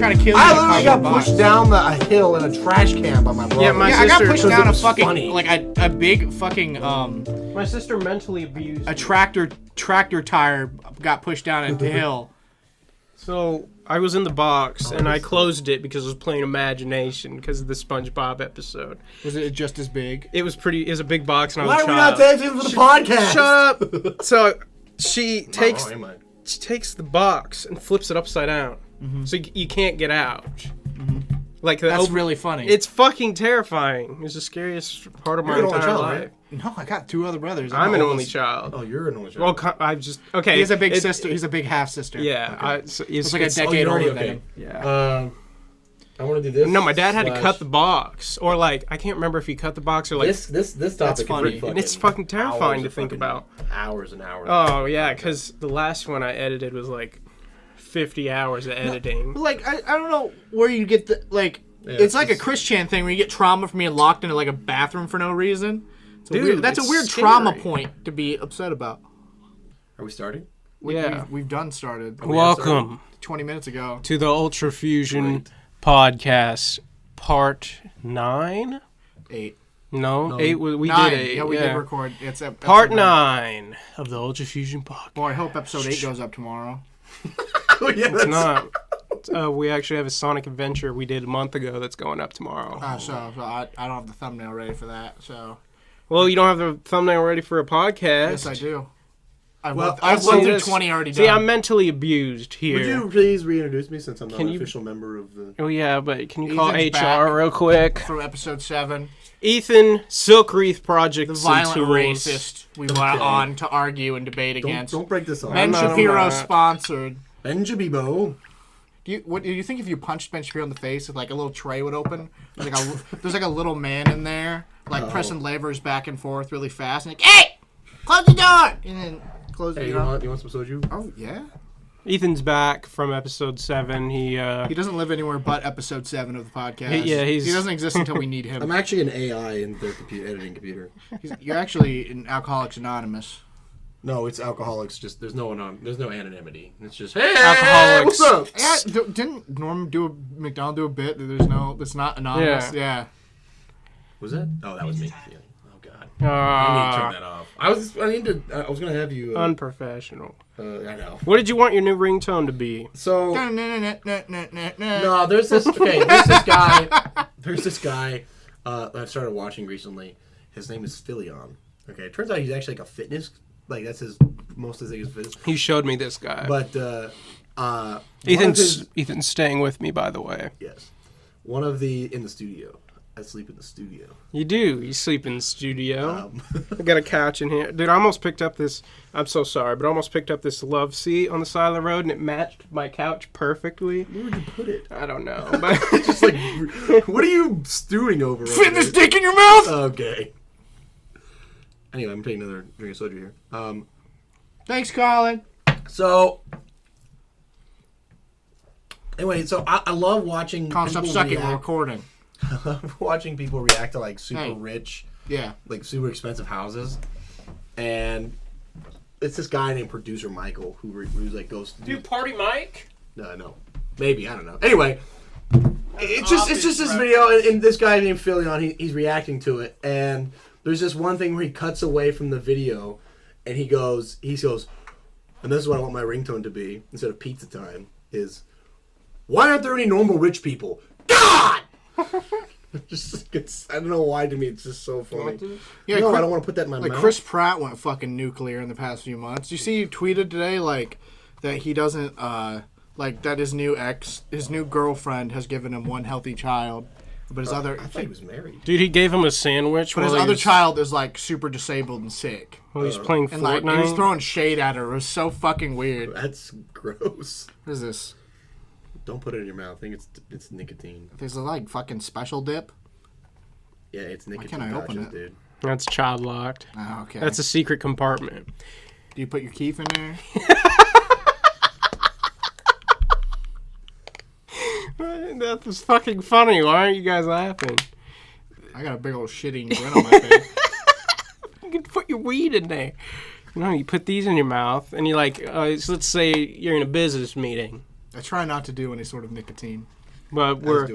trying to kill you. I literally got pushed down a hill in a trash can by my brother. Yeah, I got pushed down a fucking funny. like a big fucking My sister mentally abused a tractor tire got pushed down a hill. So I was in the box and I closed it because I was playing Imagination because of the SpongeBob episode. Was it just as big? It was a big box and I Why was are we not dancing for the podcast? Shut up! So she takes Am I? she takes the box and flips it upside down, so you can't get out. Like That's really funny. It's fucking terrifying. It's the scariest part of my You're an only entire child, life. right? No, I got 2 other brothers. I'm an the only oldest. child. Oh, you're an only child. Well, I've just okay. He has a big sister. He's a big half sister. Yeah, Okay. It's like a decade older than him. Yeah. I want to do this. No, my dad had to cut the box, or like I can't remember if he cut the box or like. This topic funny. is And it's fucking terrifying to think about. Hours and hours. Oh yeah, because the last one I edited was like 50 hours of editing. But like I don't know where you get the like. Yeah, it's like a Chris Chan thing where you get trauma from being locked into like a bathroom for no reason. Dude, that's a it's weird scary. trauma point to be upset about. Are we starting? Yeah. We've done started. Welcome 20 minutes ago. to the UltraFusion podcast, part 9. 8. No, 8. We 9. did 8. Yeah, we did record. It's Part 9 of the UltraFusion podcast. Boy, I hope episode 8 goes up tomorrow. Oh, yeah, It's not. We actually have a Sonic Adventure we did a month ago that's going up tomorrow. So I don't have the thumbnail ready for that. So Well, you don't have the thumbnail ready for a podcast. yes, I do. I've Well, I've I've gone seen through this. 20 already See, done. I'm mentally abused here. Would you please reintroduce me since I'm not Can an you- official member of the... Oh yeah, but can you call Ethan's HR back. real quick? from episode 7. Ethan, Silk Wreath Project, The violent tools. racist we went on to argue and debate against. Don't break this off. Ben I'm not- Shapiro sponsored. Benjabibo. Do you think if you punched Ben Shapiro in the face, if like a little tray would open? There's like a little man in there, like pressing levers back and forth really fast, and like, hey, close the door, and then close Hey, the you door. want some soju? Oh yeah. Ethan's back from episode 7. He He doesn't live anywhere but episode 7 of the podcast. He doesn't exist until we need I'm him. actually an AI in their editing computer. You're actually in Alcoholics Anonymous. No, it's alcoholics. Just there's no anonymity. It's just hey, Alcoholics. what's up? Yeah, didn't Norm McDonald do a bit that it's not anonymous? Yeah. Was that? Oh, that was me. Yeah. Oh God. I need to turn that off. I was gonna have you. unprofessional. I know. What did you want your new ringtone to be? So No. no, there's this. Okay, there's this guy. There's this guy that I've started watching recently. His name is Philion. Okay, it turns out he's actually like a fitness. Like that's most of his thing is fitness. You showed me this guy. But Ethan's staying with me, by the way. yes, in the studio. I sleep in the studio. You do. You sleep in the studio. I got a couch in here. Dude, I almost picked up this... I'm so sorry, but I almost picked up this love seat on the side of the road, and it matched my couch perfectly. Where would you put it? I don't know. But It's just like, what are you stewing over? Fit this dick in your mouth. Okay. Anyway, I'm taking another drink of soju here. Thanks, Colin. So anyway, I love watching Colin, stop people sucking. We're react. recording. I love watching people react to like super Hey. rich, Yeah. like super expensive houses, and it's this guy named Producer Michael who like goes to do. Party Mike? No, maybe I don't know. Anyway, it's just this video, and this guy named Philion, he's reacting to it, and there's this one thing where he cuts away from the video, and he goes, and this is what I want my ringtone to be instead of pizza time is, why aren't there any normal rich people? God. I don't know why to me it's just so funny. Yeah, No, I don't want to put that in my Like mouth. Chris Pratt went fucking nuclear in the past few months. You see, he tweeted today like that he doesn't like that his new girlfriend has given him one healthy child, but his other I thought he was married. Dude, he gave him a sandwich but his while he other was, child is like super disabled and sick. while he's playing And like Fortnite. he was throwing shade at her. It was so fucking weird. That's gross. What is this? Don't put it in your mouth. I think it's nicotine. There's a like fucking special dip. Yeah, it's nicotine. can't I open gotchas, it? dude. That's child locked. Oh, okay. That's a secret compartment. Do you put your keef in there? That was fucking funny. Why aren't you guys laughing? I got a big old shitting grin on my face. You can put your weed in there. No, you put these in your mouth, and you like, so let's say you're in a business meeting, I try not to do any sort of nicotine. But we're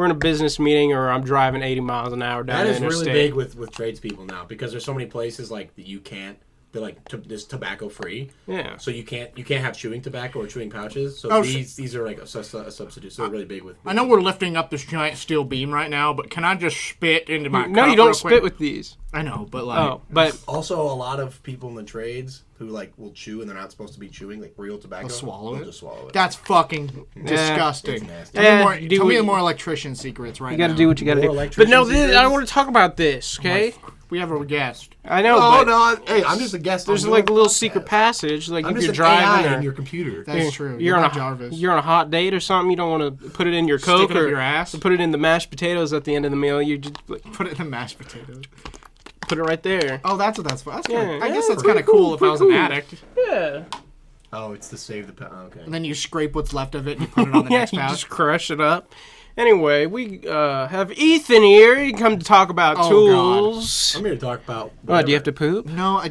in a business meeting, or I'm driving 80 miles an hour down the interstate. That is really big with tradespeople now, because there's so many places like that you can't. They're like this tobacco free. Yeah. So you can't have chewing tobacco or chewing pouches. So these are like a substitute. So they're really big with. I know we're lifting up this giant steel beam right now, but can I just spit into my? No, cup you don't real spit quick? with these. I know, but like. Oh, but also a lot of people in the trades who like will chew and they're not supposed to be chewing, like real tobacco. They'll swallow it. Just swallow it. That's fucking disgusting. It's Tell me the more electrician secrets right now. you got to do what you got to do. Electrician But no, secrets? I don't want to talk about this. Okay. We have a guest. I know. Oh but no! Hey, I'm just a guest. There's on like a your little podcast. secret passage, like I'm if just you're an driving AI or in your computer. That's true. You're on not a Jarvis. You're on a hot date or something. You don't want to put it in your Coke Stick it or up your ass. put it in the mashed potatoes at the end of the meal. You just like, Put it in the mashed potatoes. put it right there. Oh, that's what that's for. That's Yeah, kinda, I yeah, guess that's pretty kind of cool if I pretty was an cool. addict. Yeah. Oh, it's to save the. Okay. And then you scrape what's left of it and you put it on the Yeah, next you pouch. just crush it up. Anyway, we have Ethan here. He come to talk about Oh, tools. I'm here to talk about. Oh, do you have to poop? No,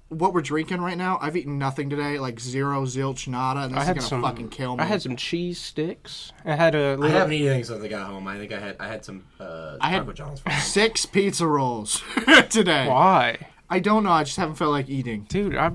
what we're drinking right now, I've eaten nothing today, like zero, zilch, nada, and this is gonna fucking kill me. I had some cheese sticks. I had a I little. haven't eaten anything since I got home. I think I had some. I had Taco John's. 6 pizza rolls today. Why? I don't know. I just haven't felt like eating. Dude, I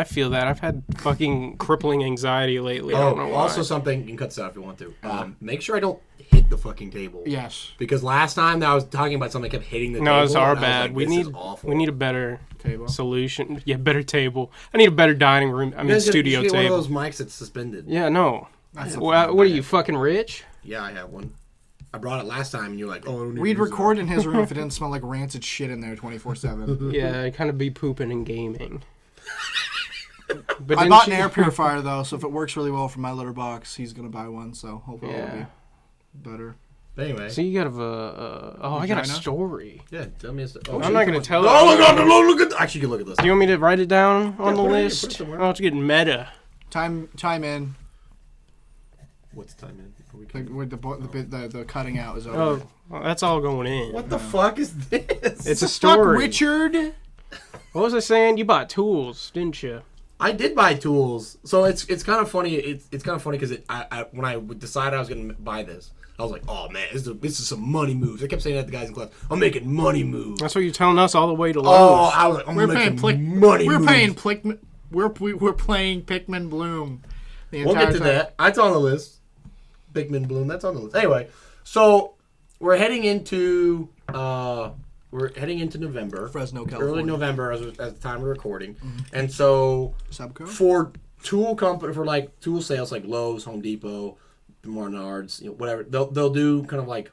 feel that. I've had fucking crippling anxiety lately. I don't know why. Also something, you can cut this out if you want to. Make sure I don't hit the fucking table. Yes. Because last time that I was talking about something, I kept hitting the table. No, it's our and I was bad. like, We this is need awful. we need a better Table. solution. Yeah, better table. I need a better dining room. I You mean, guys studio should get table. one of those mics that's suspended. Yeah, no. That's a- What are you, fucking rich? Yeah, I have one. I brought it last time, and you're like, "Oh, I don't need We'd to use record in his room if it didn't smell like rancid shit in there 24/7. Yeah, I kind of be pooping and gaming. But I didn't bought an you- air purifier though, so if it works really well for my litter box, he's gonna buy one. So hopefully it'll Yeah. be better. It." Anyway, So you got I got a Vagina? story. yeah, tell me. I'm not gonna tell. Oh my God! No, look at. Actually, you can look at this. Do you want me to write it down on the put it in, put it list? somewhere. Oh, it's getting meta. Time in. What's the time in? Are we Like coming? with the cutting out is over. Oh, well, that's all going in. What the fuck is this? It's a Fuck, story. Richard. What was I saying? You bought tools, didn't you? I did buy tools, so it's kind of funny. It's kind of funny because when I decided I was gonna buy this, I was like, oh man, this is some money moves. I kept saying that to the guys in class. I'm making money moves. That's what you're telling us all the way to Oh, Lowe's. I was like, I'm We're making paying money We're moves. paying Plickman. We're playing Pikmin Bloom. The We'll entire get to time. that. That's on the list. Pikmin Bloom. That's on the list. Anyway, so we're heading into November. Fresno, California. Early November as the time of recording, and so Subco? for like tool sales like Lowe's, Home Depot, Menards, whatever, they'll do kind of like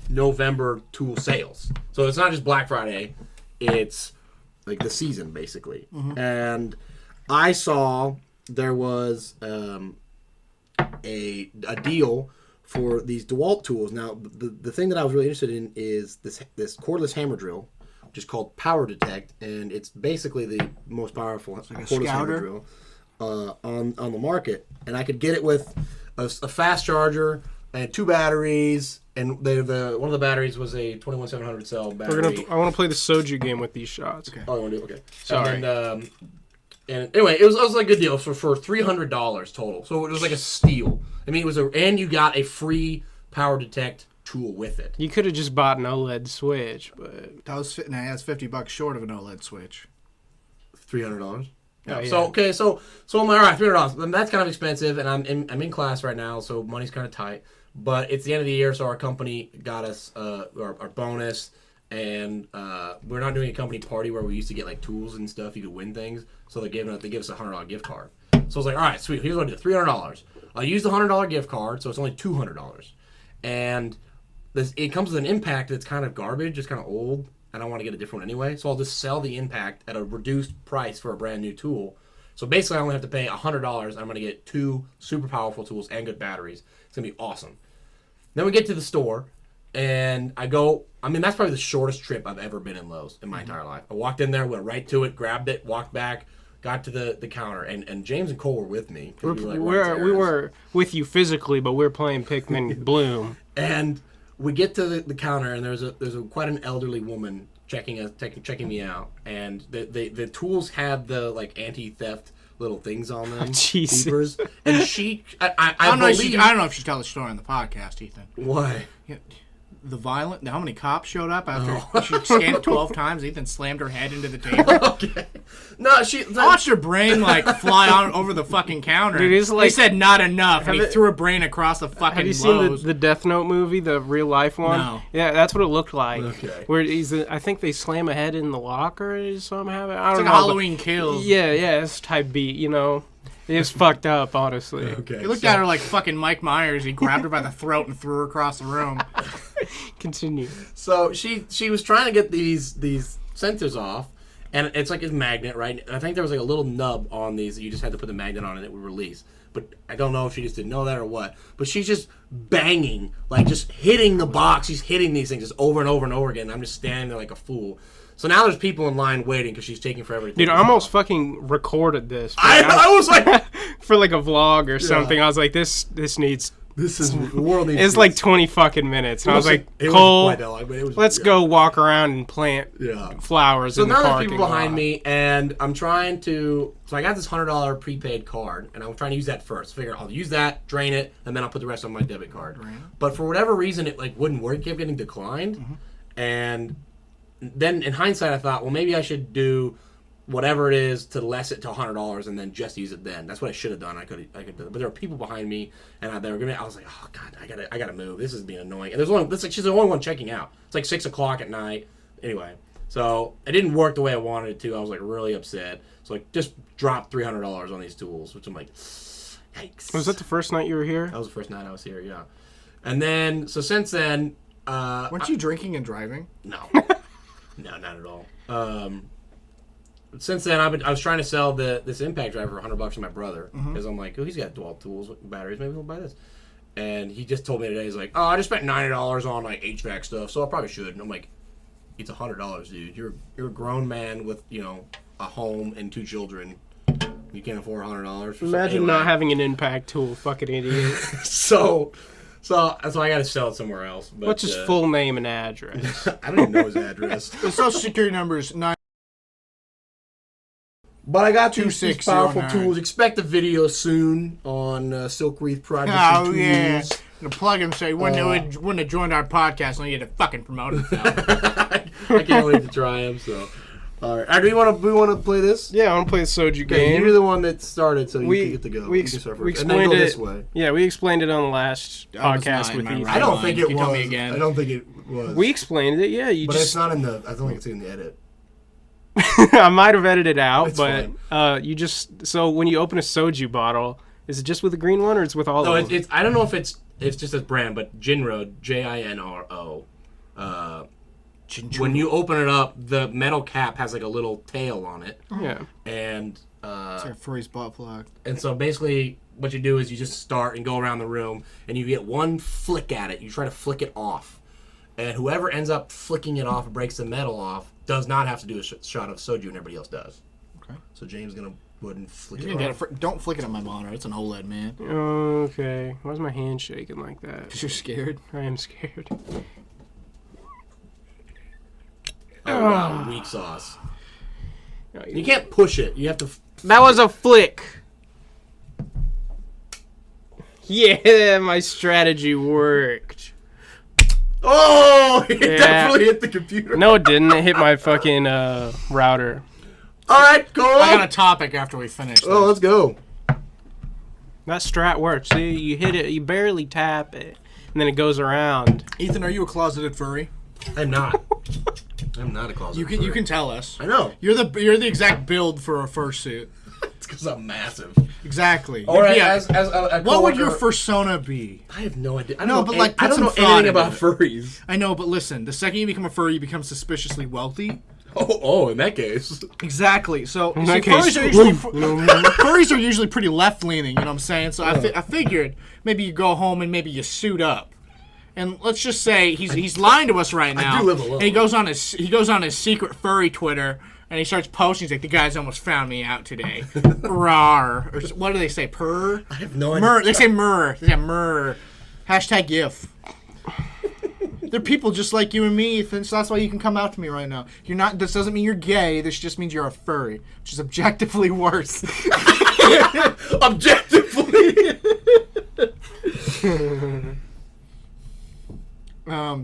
November tool sales. So it's not just Black Friday; it's like the season basically. And I saw there was a deal for these DeWalt tools. Now, the thing that I was really interested in is this cordless hammer drill, which is called Power Detect, and it's basically the most powerful cordless hammer drill on the market. And I could get it with a fast charger and 2 batteries, and one of the batteries was a 21700 cell battery. I want to play the soju game with these shots. Okay. Oh, you want to do okay? Sorry. And anyway, it was like a good deal for $300 total. So it was like a steal. I mean, and you got a free Power Detect tool with it. You could have just bought an OLED switch, but That's $50 short of an OLED switch. $300. Oh, yeah. So okay, so I'm like, all right, $300. And that's kind of expensive, and I'm in class right now, so money's kind of tight. But it's the end of the year, so our company got us our bonus. And we're not doing a company party where we used to get like tools and stuff. You could win things. So they give us a $100 gift card. So I was like, all right, sweet. Here's what I do: $300. I'll use the $100 gift card, so it's only $200. And it comes with an Impact that's kind of garbage. It's kind of old. I don't want to get a different one anyway. So I'll just sell the Impact at a reduced price for a brand new tool. So basically, I only have to pay $100. I'm going to get 2 super powerful tools and good batteries. It's going to be awesome. Then we get to the store. And I go, that's probably the shortest trip I've ever been in Lowe's in my entire life. I walked in there, went right to it, grabbed it, walked back, got to the counter, and James and Cole were with me. we were with you physically, but we were playing Pikmin Bloom. And we get to the counter, and there's quite an elderly woman checking me out. And the tools have the like anti-theft little things on them. Jesus. Beepers. And she, I I don't know. believe. I don't know if she tell the story on the podcast, Ethan. Why? Yeah, how many cops showed up after she scanned 12 times? Ethan slammed her head into the table. Okay. No, she. I watched her brain fly on over the fucking counter. Dude, it's like- he said not enough, and he it- threw her brain across the fucking. Have you seen Lowe's. the Death Note movie, the real life one? No. Yeah, that's what it looked like. Okay. Where I think they slam a head in the locker somehow. I don't It's like know. Halloween Kills. Yeah, it's type beat. It was fucked up, honestly. Okay. He looked at her like fucking Mike Myers. He grabbed her by the throat and threw her across the room. Continue. So she was trying to get these sensors off, and it's like a magnet, right? And I think there was like a little nub on these that you just had to put the magnet on and it would release. But I don't know if she just didn't know that or what. But she's just banging, like just hitting the box. She's hitting these things just over and over and over again. I'm just standing there like a fool. So now there's people in line waiting because she's taking forever to take Dude, I this almost off. fucking recorded this. I was like, for like a vlog or something. I was like, this needs. this is the world needs. It's this. like 20 fucking minutes, and I was like, It Cole, wasn't quite that long, but it was, let's go walk around and plant Yeah. flowers So in the now there's parking people behind lot. me, and I'm trying to. So I got this $100 prepaid card, and I'm trying to use that first. Figure I'll use that, drain it, and then I'll put the rest on my debit card. But for whatever reason, it like wouldn't work. It kept getting declined, and then in hindsight, I thought, well, maybe I should do whatever it is to less it to $100 and then just use it then. That's what I should have done. I could do it. But there were people behind me, and they were gonna. I was like, oh god, I gotta move. This is being annoying. And there's only this like she's the only one checking out. It's like 6 o'clock at night. Anyway, so it didn't work the way I wanted it to. I was like really upset. So like just dropped $300 on these tools, which I'm like, yikes. Was that the first night you were here? That was the first night I was here. Yeah, and then so since then, Weren't you drinking and driving? no, no, not at all. Since then, I was trying to sell this impact driver for $100 to my brother because I'm like, oh, he's got dual tools with batteries. Maybe we'll buy this. And he just told me today, he's like, oh, I just spent $90 on like HVAC stuff, so I probably should. And I'm like, it's $100, dude. You're a grown man with a home and 2 children. You can't afford $100. Imagine not having an impact tool, fucking idiot. So I got to sell it somewhere else. But, What's his full name and address? I don't even know his address. The social security number is 9. But I got these 2609. powerful tools. Expect a video soon on Silk Wreath Projects Oh, and yeah. Tools. The plug him say, wouldn't have joined our podcast, and he had to fucking promote himself. I can't wait to try them. So, all right. Do we want to play this? Yeah, I want to play the Soju Okay, game. you're the one that started, so you get to go. We You can start first. we And then explained go it. this way. Yeah, we explained it on the last I was podcast not with in my Ethan. right I don't mind. think Can it you tell was. me again? I don't think it was. We explained it. Yeah, you but just. it's not in the. I don't think it's in the edit. I might have edited it out, It's but you just. So when you open a soju bottle, is it just with the green one or it's with all No, of them? it's. I don't know if it's just a brand, but Jinro, Jinro. When you open it up, the metal cap has like a little tail on it, Yeah. and It's like a furry's butt plug. and so basically what you do is you just start and go around the room, and you get one flick at it. You try to flick it off, and whoever ends up flicking it off and breaks the metal off does not have to do a shot of soju, and everybody else does. Okay. So James is gonna go ahead and flick You it can get off. don't flick it on my monitor. It's an OLED, man. Okay. Why's my hand shaking like that? Because you're scared. I am scared. Oh wow, weak sauce. No, You can't push it. You have to. That was a flick. Yeah, my strategy worked. Oh, it definitely hit the computer. No, it didn't. It hit my fucking router. All right, go on. I got a topic after we finish. Oh, let's go. That strat works. See, you hit it, you barely tap it, and then it goes around. Ethan, are you a closeted furry? I'm not. I'm not a closet. You can tell us. I know. You're the exact build for a fursuit. It's because I'm massive. Exactly. All right. Yeah. As a What would your coworker- persona be? I have no idea. I No, don't but, know, like, I put don't know some thought anything about into furries. I know, but listen. The second you become a furry, you become suspiciously wealthy. Oh, in that case. Exactly. So In see, that case, furries are usually pretty left leaning. You know what I'm saying? So I figured maybe you go home and maybe you suit up. And let's just say he's lying to us right now. do live alone. And he goes on his secret furry Twitter and he starts posting. He's like, the guys almost found me out today. Rawr. Or what do they say? Purr. I have no idea. Murr. They say murr. They say murr. Hashtag GIF. They're people just like you and me, Ethan, so that's why you can come out to me right now. You're not. This doesn't mean you're gay. This just means you're a furry, which is objectively worse. Objectively.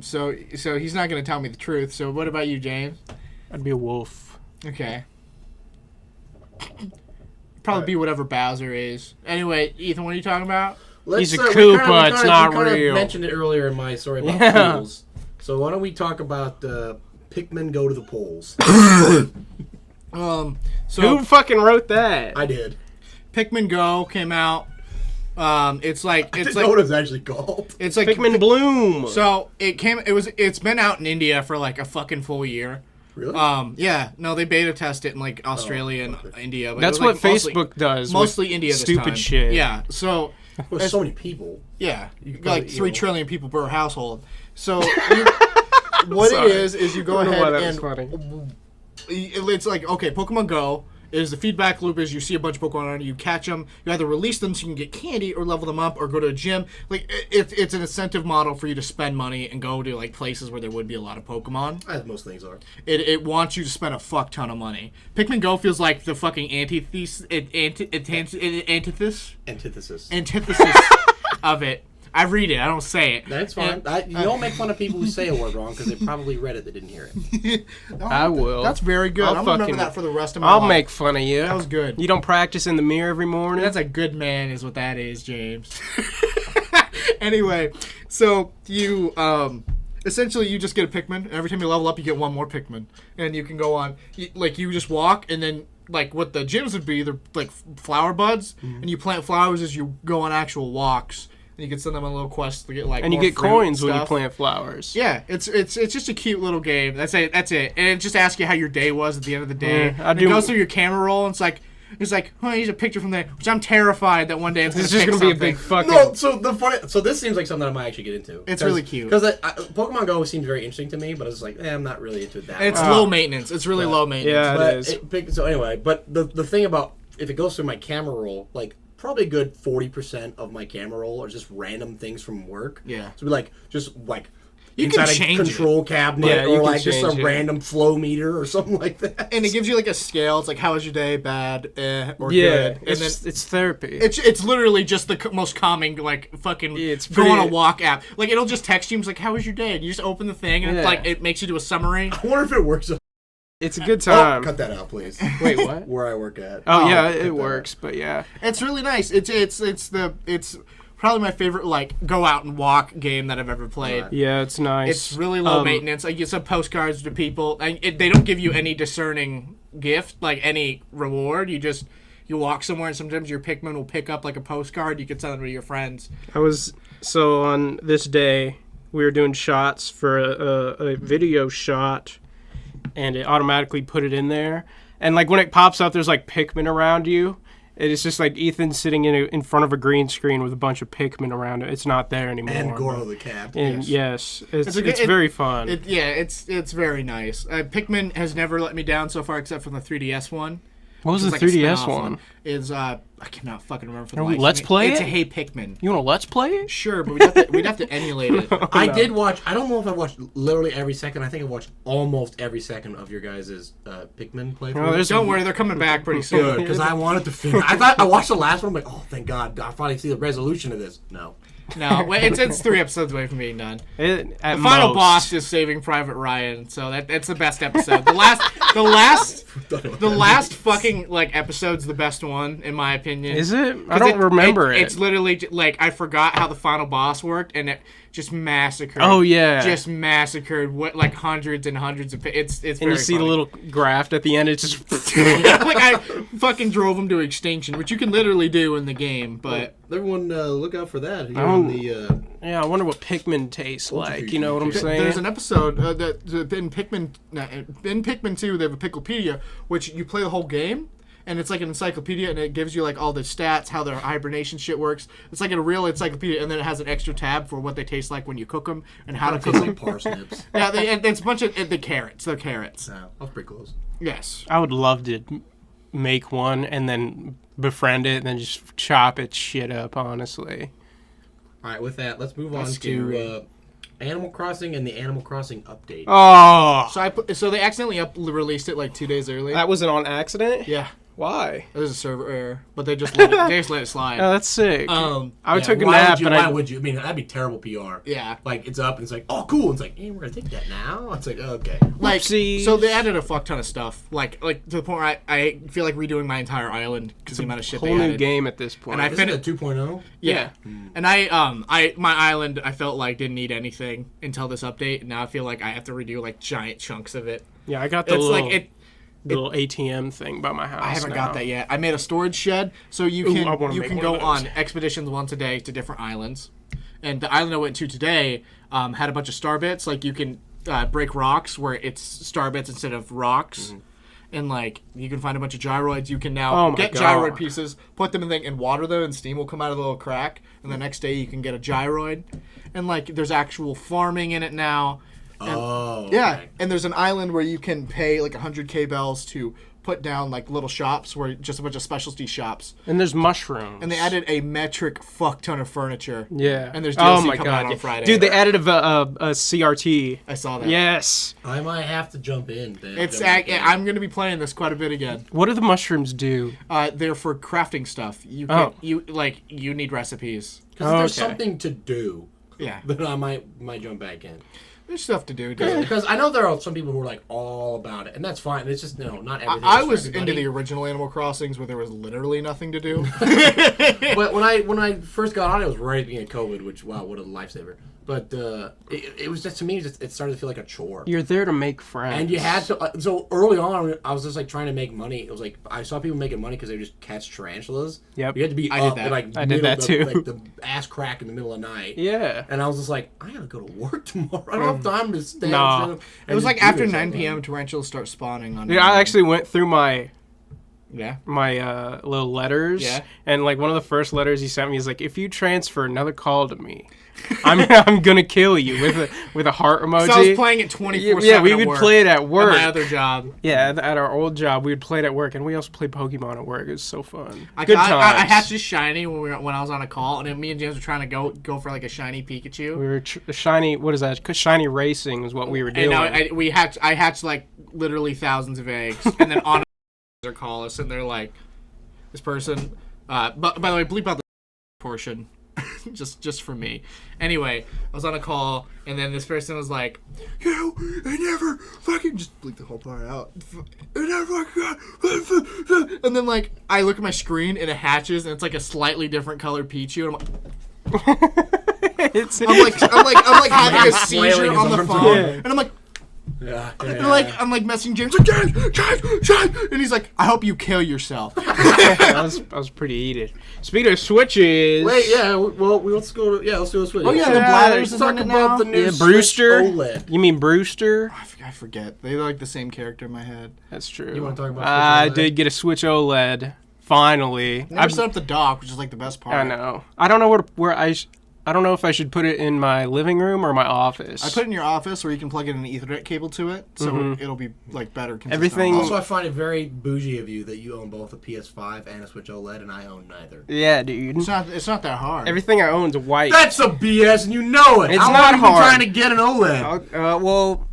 So he's not gonna tell me the truth. So what about you, James? I'd be a wolf. Okay. Probably be whatever Bowser is. Anyway, Ethan, what are you talking about? He's a Koopa, it's not real. I mentioned it earlier in my story about pools. So why don't we talk about Pikmin Go to the Polls? So Who fucking wrote that? I did. Pikmin Go came out. It's like I didn't know what it was actually called. It's like Pikmin Bloom. So it's been out in India for like a fucking full year. Really? Yeah. No, they beta test it in like Australia and India. But That's it was, what like, Facebook does. Mostly with India. This stupid time. shit. Yeah. So. There's so many people. Yeah, You could like probably, 3 trillion people per household. So what it is you go I don't know why ahead that and was funny. it's like, okay, Pokemon Go is the feedback loop is you see a bunch of Pokemon on it, you catch them, you either release them so you can get candy or level them up or go to a gym. Like it's an incentive model for you to spend money and go to like places where there would be a lot of Pokemon. As most things are. It wants you to spend a fuck ton of money. Pikmin Go feels like the fucking antithesis of it. I read it. I don't say it. That's fine. You don't make fun of people who say a word wrong because they probably read it. They didn't hear it. I will. That's very good. I'll I'm gonna remember that for the rest of my I'll life. make fun of you. That was good. You don't practice in the mirror every morning? That's a good man, is what that is, James. Anyway, so you essentially you just get a Pikmin, and every time you level up, you get one more Pikmin, and you can go on. You just walk, and then like what the gyms would be, they're like flower buds, and you plant flowers as you go on actual walks. And you can send them on little quests to get like. And you more get fruit coins and when you stuff. plant flowers. Yeah, it's just a cute little game. That's it. And it just asks you how your day was at the end of the day. I It do- goes through your camera roll, and it's like, oh, here's a picture from there, which I'm terrified that one day it's It's gonna just pick gonna be a something. big fucking. No, so this seems like something I might actually get into. It's really cute. Because Pokemon Go seems very interesting to me, but it's like, I'm not really into that. It's low maintenance. It's really low maintenance. Yeah, But it is. so anyway, but the thing about if it goes through my camera roll, like probably a good 40% of my camera roll are just random things from work. Yeah. So be like just like You can inside change a control cabinet Yeah, you or can like just change a it. random flow meter or something like that. And it gives you like a scale. It's like, how was your day? Bad, or Yeah, good. And then it's therapy. it's literally just the most calming, like, fucking It's go on a pretty- walk app. Like, it'll just text you and it's like, how was your day? And you just open the thing and it's Yeah. like, it makes you do a summary. I wonder if it works. It's a good time. Cut that out, please. Wait, what? Where I work at. Oh yeah, cut that it out. works, but yeah. It's really nice. It's probably my favorite, like, go out and walk game that I've ever played. Right. Yeah, it's nice. It's really low maintenance. I get some postcards to people. They don't give you any discerning gift, like any reward. You walk somewhere and sometimes your Pikmin will pick up like a postcard. You can send them to your friends. So on this day, we were doing shots for a video shot, and it automatically put it in there. And like when it pops up, there's like Pikmin around you. It's just like Ethan sitting in front of a green screen with a bunch of Pikmin around it. It's not there anymore. And Goro the cat. And yes, it's a good- very fun. It's very nice. Pikmin has never let me down so far, except from the 3DS one. What was the It's like a 3DS spin-off one? Is I cannot fucking remember for the Are we life of Let's me. Play It's it? a Hey Pikmin. You want to let's play it? Sure, but we'd have to emulate it. I did watch. I don't know if I watched literally every second. I think I watched almost every second of your guys' Pikmin playthrough. Oh, there's Don't worry, they're coming back pretty soon. Good, because I wanted to finish. I watched the last one. I'm like, oh, thank God, I finally see the resolution of this. No, No, it's 3 episodes away from being done. At The final most. boss is Saving Private Ryan, so that's the best episode. The last fucking like episode's the best one in my opinion. Is it? I don't remember it. It's literally like I forgot how the final boss worked, and it just massacred. Oh, yeah. just massacred like hundreds and hundreds of. It's And very you see funny. the little graft at the end. It's just like I fucking drove them to extinction, which you can literally do in the game, but. everyone, look out for that. Here Oh. on the yeah. I wonder what Pikmin tastes like. You know what I'm saying? There's an episode that in Pikmin 2 they have a Picklepedia, which you play the whole game, and it's like an encyclopedia, and it gives you like all the stats, how their hibernation shit works. It's like a real encyclopedia, and then it has an extra tab for what they taste like when you cook them and how to cook tastes them. like parsnips. Yeah, it's a bunch of the carrots. The carrots. No, that's pretty close. Yes. I would love to make one and then befriend it and then just chop its shit up, honestly. All right, with that, let's move That's on scary. to Animal Crossing and the Animal Crossing update. Oh, So they accidentally released it like 2 days early. that wasn't on accident? Yeah. Why? There's a server error, but they just let it slide. Oh, that's sick. I took a why nap, would you, and why would you? I mean, that'd be terrible PR. Yeah. Like, it's up, and it's like, oh, cool. And it's like, hey, we're going to take that now? It's like, okay. Like, Whoopsies. so they added a fuck ton of stuff. Like to the point where I feel like redoing my entire island because the amount of shit whole they new added. game at this point. And I Isn't finished it 2.0? Yeah. And my island I felt like didn't need anything until this update, and now I feel like I have to redo like giant chunks of it. Yeah, I got the It's little, like little ATM thing by my house. I haven't now. got that yet. I made a storage shed so you Ooh, can I wanna you make can one go of on those. expeditions once a day to different islands. And the island I went to today had a bunch of star bits. Like you can break rocks where it's star bits instead of rocks. And like you can find a bunch of gyroids. You can now get gyroid pieces, put them in the thing, and water them, and steam will come out of the little crack. And the next day you can get a gyroid. And like there's actual farming in it now. And, yeah, okay. and there's an island where you can pay like 100k bells to put down like little shops where just a bunch of specialty shops. And there's mushrooms. And they added a metric fuck ton of furniture. Yeah. And there's DLC coming out yeah. on Friday. Dude, they added a CRT. I saw that. Yes. I might have to jump in. I'm going to be playing this quite a bit again. What do the mushrooms do? They're for crafting stuff. You can, you need recipes. Because there's something to do. Yeah. Then I might jump back in. There's stuff to do, dude. Because I know there are some people who are like all about it, and that's fine. It's just not everything. I is for was everybody. into the original Animal Crossings where there was literally nothing to do. But when I first got on, it was right at the beginning of COVID, which wow, what a lifesaver. But it was just, to me, it started to feel like a chore. You're there to make friends. And you had to. So early on, I was just like trying to make money. It was like I saw people making money because they would just catch tarantulas. Yep. You had to be I up did that. at like I did that too. Like the ass crack in the middle of the night. Yeah. And I was just like, I gotta go to work tomorrow. I don't have time to stay. Nah. and It was just like do after this 9 all p.m. day. tarantulas start spawning on. Yeah, I actually went through my Yeah. little letters. Yeah. And like one of the first letters he sent me is like, if you transfer another call to me, I'm gonna kill you with a heart emoji. So I was playing it 24/7. Yeah, we at would work, play it at work. At my other job. Yeah, at our old job, we would play it at work, and we also played Pokemon at work. It was so fun. I hatched this shiny when I was on a call, and then me and James were trying to go for like a shiny Pikachu. We were shiny. What is that? Shiny racing was what we were doing. And I hatched like literally thousands of eggs, and then on their call us, and they're like, this person. But by the way, bleep out the portion. just for me. Anyway, I was on a call, and then this person was like, I never fucking just bleep the whole part out. And then like I look at my screen and it hatches, and it's like a slightly different color Pichu, and I'm like having a seizure on the phone, and I'm like. Yeah. And I'm like messaging James, like, James, and he's like, I hope you kill yourself. I was pretty heated. Speaking of switches, Wait, yeah. Well, let's go. Let's do a switch. Oh yeah, the Yeah, Blathers Let's is talk on it about now. the new Yeah, Switch Brewster. OLED. You mean Brewster? I forget. They're like the same character in my head. That's true. You wanna talk about I Switch OLED? did get a Switch OLED finally. Never set up the dock, which is like the best part. I know. I don't know where I don't know if I should put it in my living room or my office. I put it in your office where you can plug in an Ethernet cable to it, so it'll be like better. Consistent. Everything- Also, I find it very bougie of you that you own both a PS5 and a Switch OLED, and I own neither. Yeah, dude. It's not that hard. Everything I own's white. That's a BS, and you know it. It's How not long have you been hard. trying to get an OLED? Well,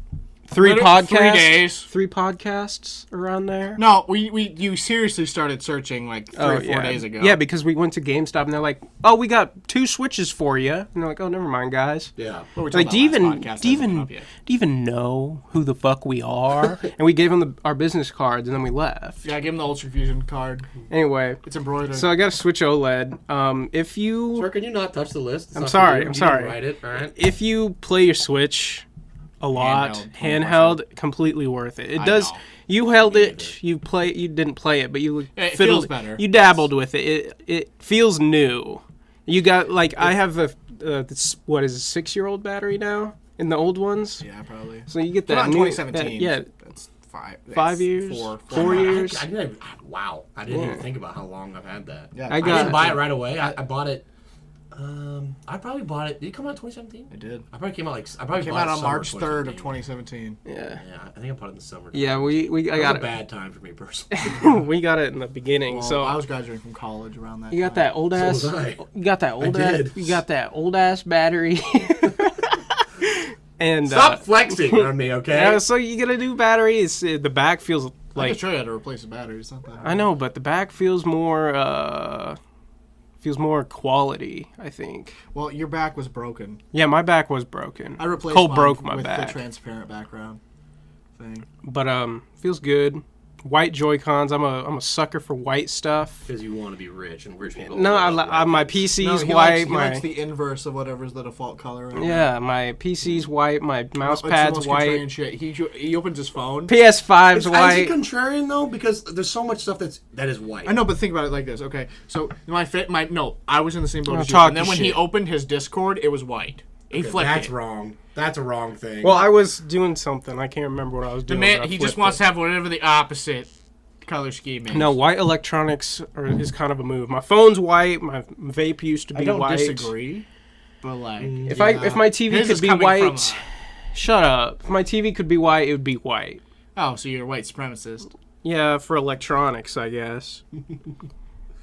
3 Literally podcasts. 3 days. 3 podcasts around there. No, you seriously started searching like 3 or 4 days ago. Yeah, because we went to GameStop and they're like, "Oh, we got 2 Switches for you." And they're like, "Oh, never mind, guys." Yeah. What we Like, talked do you about even last podcast do you hasn't come even up yet. do you even know who the fuck we are? And we gave them our business cards and then we left. Yeah, I gave him the UltraFusion card. Anyway, It's embroidered. so I got a Switch OLED. If you Sir, can you not touch the list? It's I'm not sorry, for you. I'm You sorry. didn't write it, all right? if you play your Switch a lot, handheld, completely worth it. It I does. know. You held it. You didn't play it, but you It fiddled. feels better. You dabbled with it. It feels new. You got like I have what is a 6-year-old battery now in the old ones. Yeah, probably. So you get Not that in new 2017. yeah, That's 5. 5 years, 4 years. I didn't even, wow. I didn't even think about how long I've had that. Yeah, I I got- didn't buy it right away. I bought it. I probably bought it. Did it come out in 2017? It did. I probably came out Came bought out it on summer March 3rd of 2017. 2017. Yeah, Yeah, I think I bought it in the summer. yeah. I It got was a it. bad time for me personally. We got it in the beginning. Well, so I was graduating from college around that. you got time. that old ass. was I. You got that old I ass. did. You got that old ass battery. And Stop flexing on me, okay? yeah, so you get a new battery. The back feels I Like, can show you how to replace the battery. It's not that hard. I know, but the back feels more quality, I think. Well, your back was broken. Yeah, my back was broken. I replaced Cole mine broke my with back. the transparent background thing. But feels good. White Joy-Cons. I'm a sucker for white stuff. Because you want to be rich, and rich people. No, my white PC's he white. likes the inverse of whatever's the default color. Right now. Yeah, my PC's white. My mouse It's the pad's most white. contrarian shit. He opens his phone. PS5's Is it white. contrarian though? Because there's so much stuff that is white. I know, but think about it like this. Okay, so I was in the same boat Oh, as you. talk And then your when he shit. opened his Discord, it was white. He Okay, flipped that's it. wrong. That's a wrong thing. Well, I was doing something. I can't remember what I was The doing. man, but I he just flipped wants it. to have whatever the opposite color scheme is. No, white electronics is kind of a move. My phone's white. My vape used to be I don't white. disagree, but like, If my TV His could is be coming white, from shut up. If my TV could be white, it would be white. oh, so you're a white supremacist. Yeah, for electronics, I guess.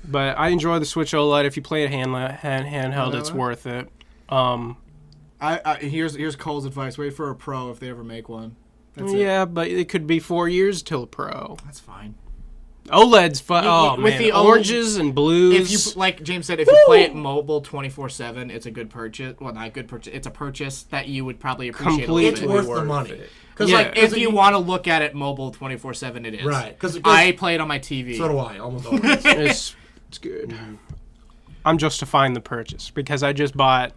But I enjoy the Switch OLED. If you play it handheld, it's worth it. Here's Cole's advice: wait for a Pro if they ever make one. That's it. Yeah, but it could be 4 years till a Pro. That's fine. OLED's fun. Oh with man, the oranges and blues. If you like James said, if you play it mobile 24/7, it's a good purchase. Well, not a good purchase. It's a purchase that you would probably appreciate Completely a it's little bit. worth the money. it. Because Yeah. like, If you want to look at it mobile 24/7, it is. right? Because I play it on my TV. so do I. Almost always. it's good. I'm justifying the purchase because I bought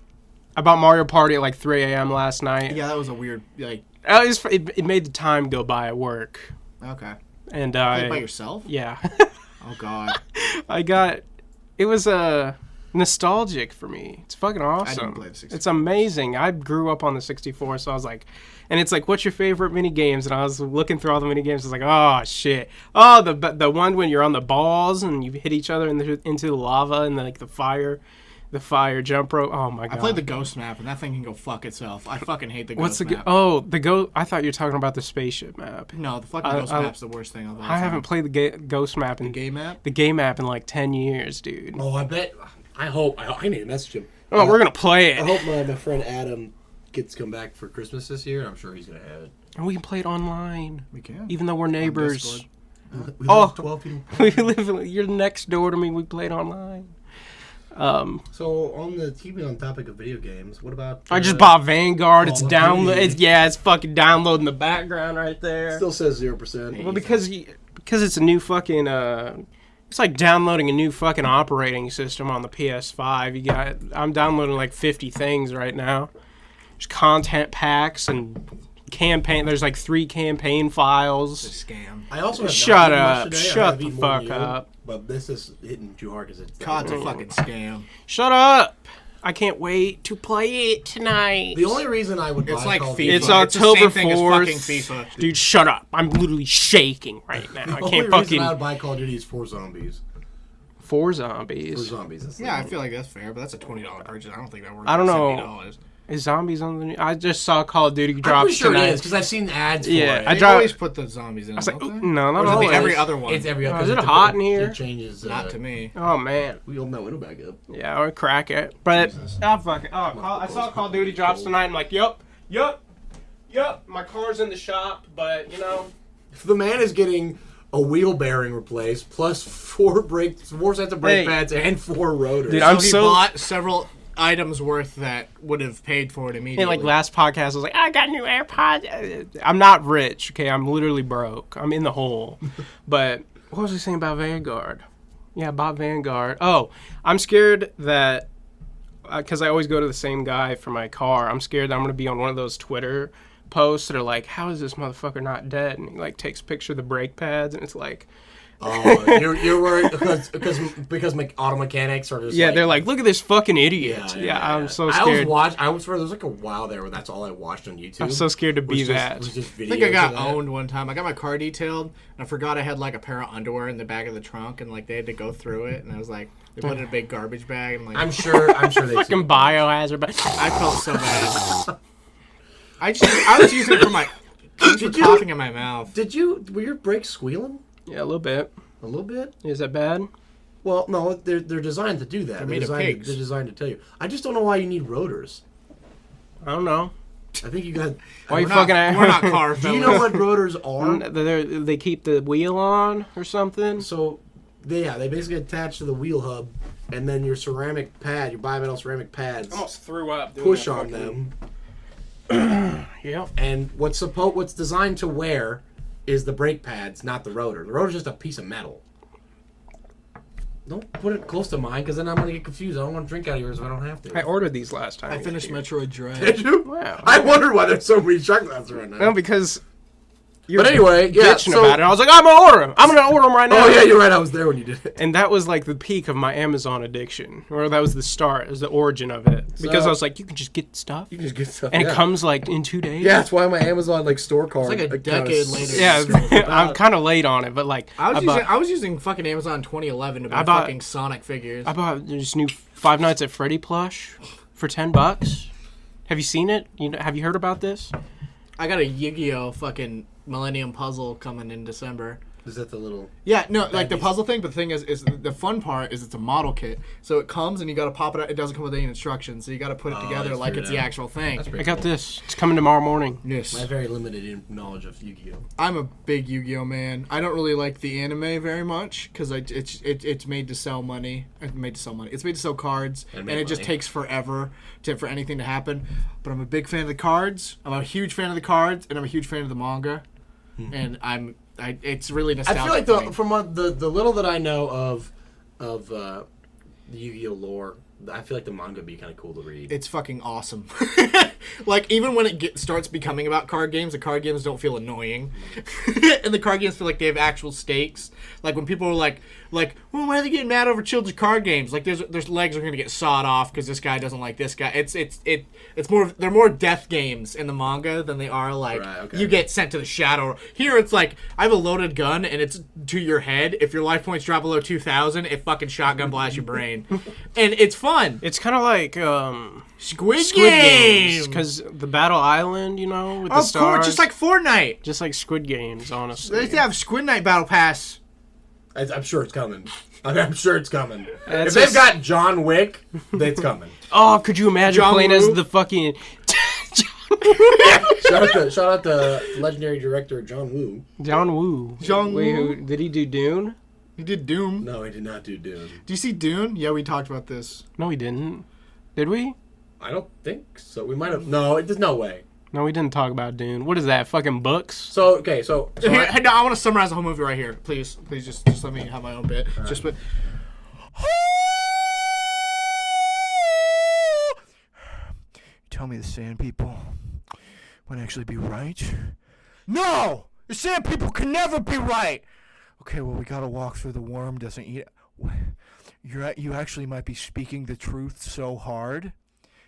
Mario Party at like 3 a.m. last night. Yeah, that was a weird like. It made the time go by at work, Okay. and Played by yourself? yeah. Oh God. It was nostalgic for me. It's fucking awesome. play the 64. It's amazing. I grew up on the 64, so I was like, and it's like, what's your favorite mini games? And I was looking through all the mini games. I was like, oh shit. Oh, the one when you're on the balls and you hit each other into the lava and like the fire jump rope. Oh my god. I played the ghost map, and that thing can go fuck itself. I fucking hate the ghost What's the map. I thought you were talking about the spaceship map. No, the fucking ghost map's the worst thing of all I time. haven't played the ghost map in Game map? the game map in like 10 years, dude. Oh, I bet. I need to message him. Oh, we're gonna play I it, hope my friend Adam gets to come back for Christmas this year. I'm sure he's gonna have it. and we can play it online, We can. even though we're neighbors. Discord. We Oh. live 12 people. We live. You're next door to me. We played online. So on the TV, on topic of video games, what about? I just bought Vanguard. It's Call of download. Duty. It's fucking downloading the background right there. Still says 0%. Well, because it's a new fucking. It's like downloading a new fucking operating system on the PS5. I'm downloading like 50 things right now. There's content packs and campaign. There's like 3 campaign It's a files. scam. I also have Shut not eaten up. much today. I Shut have the eaten more than fuck you, up. But this is hitting too hard because it's COD's a fucking scam. Shut up! I can't wait to play it tonight. The only reason I would buy It's like Call of FIFA. Duty- It's the October same thing as 4th. fucking FIFA. Dude, shut up! I'm literally shaking right now. I The only can't reason fucking. I would buy Call of Duty is for zombies. 4 For zombies. zombies. That's Yeah, I the feel like that's fair, but that's a $20 purchase. I don't think that works. I don't know. $70. Is zombies on the new? I just saw Call of Duty I'm drops pretty sure tonight. it is because I've seen ads for Yeah, it. I They dropped- always put the zombies in. I was like, don't ooh, they? no, not Or is it always. every other one? It's every Oh, other. is it because hot in here? It changes. Not to me. Oh man. We open that window back up. Yeah, or crack it. But Jesus. oh fuck it. I saw Call of Duty drops tonight. I'm like, yup. My car's in the shop, but you know. If the man is getting a wheel bearing replaced plus 4 sets of brake Hey. pads and 4 rotors. Dude, So I'm he so- bought several items worth that would have paid for it immediately. And like last podcast, I was like, I got new AirPods. I'm not rich, okay? I'm literally broke. I'm in the hole. But what was I saying about Vanguard? Yeah, I bought Vanguard. Oh, I'm scared that because I always go to the same guy for my car. I'm scared that I'm gonna be on one of those Twitter posts that are like, "How is this motherfucker not dead?" And he like takes a picture of the brake pads, and it's like, Oh, you're worried because auto mechanics are just yeah, they're like, "Look at this fucking idiot." Yeah, yeah. I'm so I scared. was there was like a while there where that's all I watched on YouTube. I'm so scared to be was just- that. was just I think I videos got of that. owned one time. I got my car detailed, and I forgot I had like a pair of underwear in the back of the trunk, and like they had to go through it, and I was like, they put it in a big garbage bag, and like I'm sure they Fucking biohazard. But I felt so bad. I was using it for my Did you- coughing in my mouth. Were your brakes squealing yeah, a little bit. a little bit? Is that bad? Well, no, they're designed to do that. They're made of designed pigs. They're designed to tell you. I just don't know why you need rotors. I don't know. I think you got. Why you We're fucking? not car Do you fellas. know what rotors are? They keep the wheel on or something. So, they basically attach to the wheel hub, and then your ceramic pad, your bimetal ceramic pads, Almost threw up. push on them. Yep. And what's designed to wear is the brake pads, not the rotor. The rotor's just a piece of metal. Don't put it close to mine, because then I'm going to get confused. I don't want to drink out of yours if I don't have to. I ordered these last time. I finished Metroid Dread. Did you? Wow. I wonder why there's so many shot glasses right now. No, because you're But anyway, yeah. bitching about it. I was like, I'm gonna order them. I'm gonna order them right now. Oh yeah, you're right. I was there when you did it. And that was like the peak of my Amazon addiction, or that was the start, it was the origin of it. Because I was like, you can just get stuff, You can just get stuff. and yeah. it comes like in 2 days. Yeah, that's why my Amazon store card. It's like a account decade is later. Yeah, I'm kind of late on it, but like I was using fucking Amazon in 2011 to buy bought- fucking Sonic figures. I bought this new Five Nights at Freddy plush for $10. Have you seen it? Have you heard about this? I got a Yu-Gi-Oh fucking Millennium Puzzle coming in December. Is that the little? Yeah, no, like the puzzle thing, but the thing is the fun part is it's a model kit. So it comes and you gotta pop it out. It doesn't come with any instructions, so you gotta put it together that's like true, it's yeah. the actual thing. That's I pretty. got this. It's coming tomorrow morning. Yes. My very limited knowledge of Yu-Gi-Oh. I'm a big Yu-Gi-Oh man. I don't really like the anime very much because it's made to sell money. It's made to sell money. It's made to sell cards, and it just money. takes forever for anything to happen. But I'm a big fan of the cards. I'm a huge fan of the cards, and I'm a huge fan of the manga. And it's really I nostalgic. feel like for me. from the little that I know of the Yu-Gi-Oh lore, I feel like the manga would be kind of cool to read. It's fucking awesome. Like, even when it starts becoming about card games, the card games don't feel annoying. And the card games feel like they have actual stakes. Like, when people are like, well, why are they getting mad over children's card games? Like, there's legs are going to get sawed off because this guy doesn't like this guy. It's more, they're more death games in the manga than they are, like, Right, okay. you get sent to the shadow. Here, it's like, I have a loaded gun, and it's to your head. If your life points drop below 2,000, it fucking shotgun blasts your brain. And it's fun. It's kind of like Squid Squid Game! Games, because the Battle Island, with the Of stars. course, just like Fortnite. Just like Squid Games, honestly. They have Squid Night Battle Pass. I'm sure it's coming. I'm sure it's coming. That's If they've a- got John Wick, it's coming. Oh, could you imagine John playing Woo? as the fucking... Shout out to legendary director John Woo. John Woo. John Wait, Woo? who did he do Dune? He did Doom. No, he did not do Dune. Do you see Dune? Yeah, we talked about this. No, he didn't. Did we? I don't think so. We might have. No, there's no way. No, we didn't talk about Dune. What is that? Fucking books? So okay, so Here, no, I want to summarize the whole movie right here. Please, just let me have my own bit. Just but. Tell me the sand people would actually be right? No! The sand people can never be right! Okay, well, we gotta walk through the worm doesn't eat. You actually might be speaking the truth so hard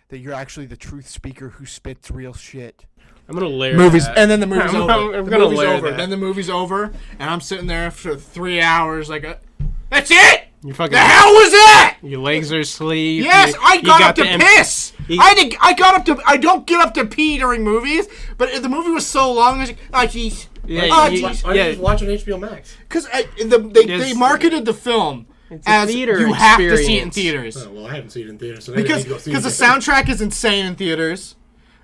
that you're actually the truth speaker who spits real shit. I'm gonna layer Movies, that. and then the movie's over. I'm The gonna movie's layer over. that. Then the movie's over, and I'm sitting there for 3 hours like, that's it. You fucking... The hell was that? Your legs are asleep. Yes, you- I you got up to the em- piss. You- I got up to. I don't get up to pee during movies, but the movie was so long. I was like, oh jeez. Yeah, Oh, you- jeez. why don't you just watch on HBO Max? Because they Yes. marketed the film It's a as theater you have to see it in experience. theaters. Oh, well, I haven't seen it in theaters, so maybe I Because need to go see the it. soundtrack is insane in theaters,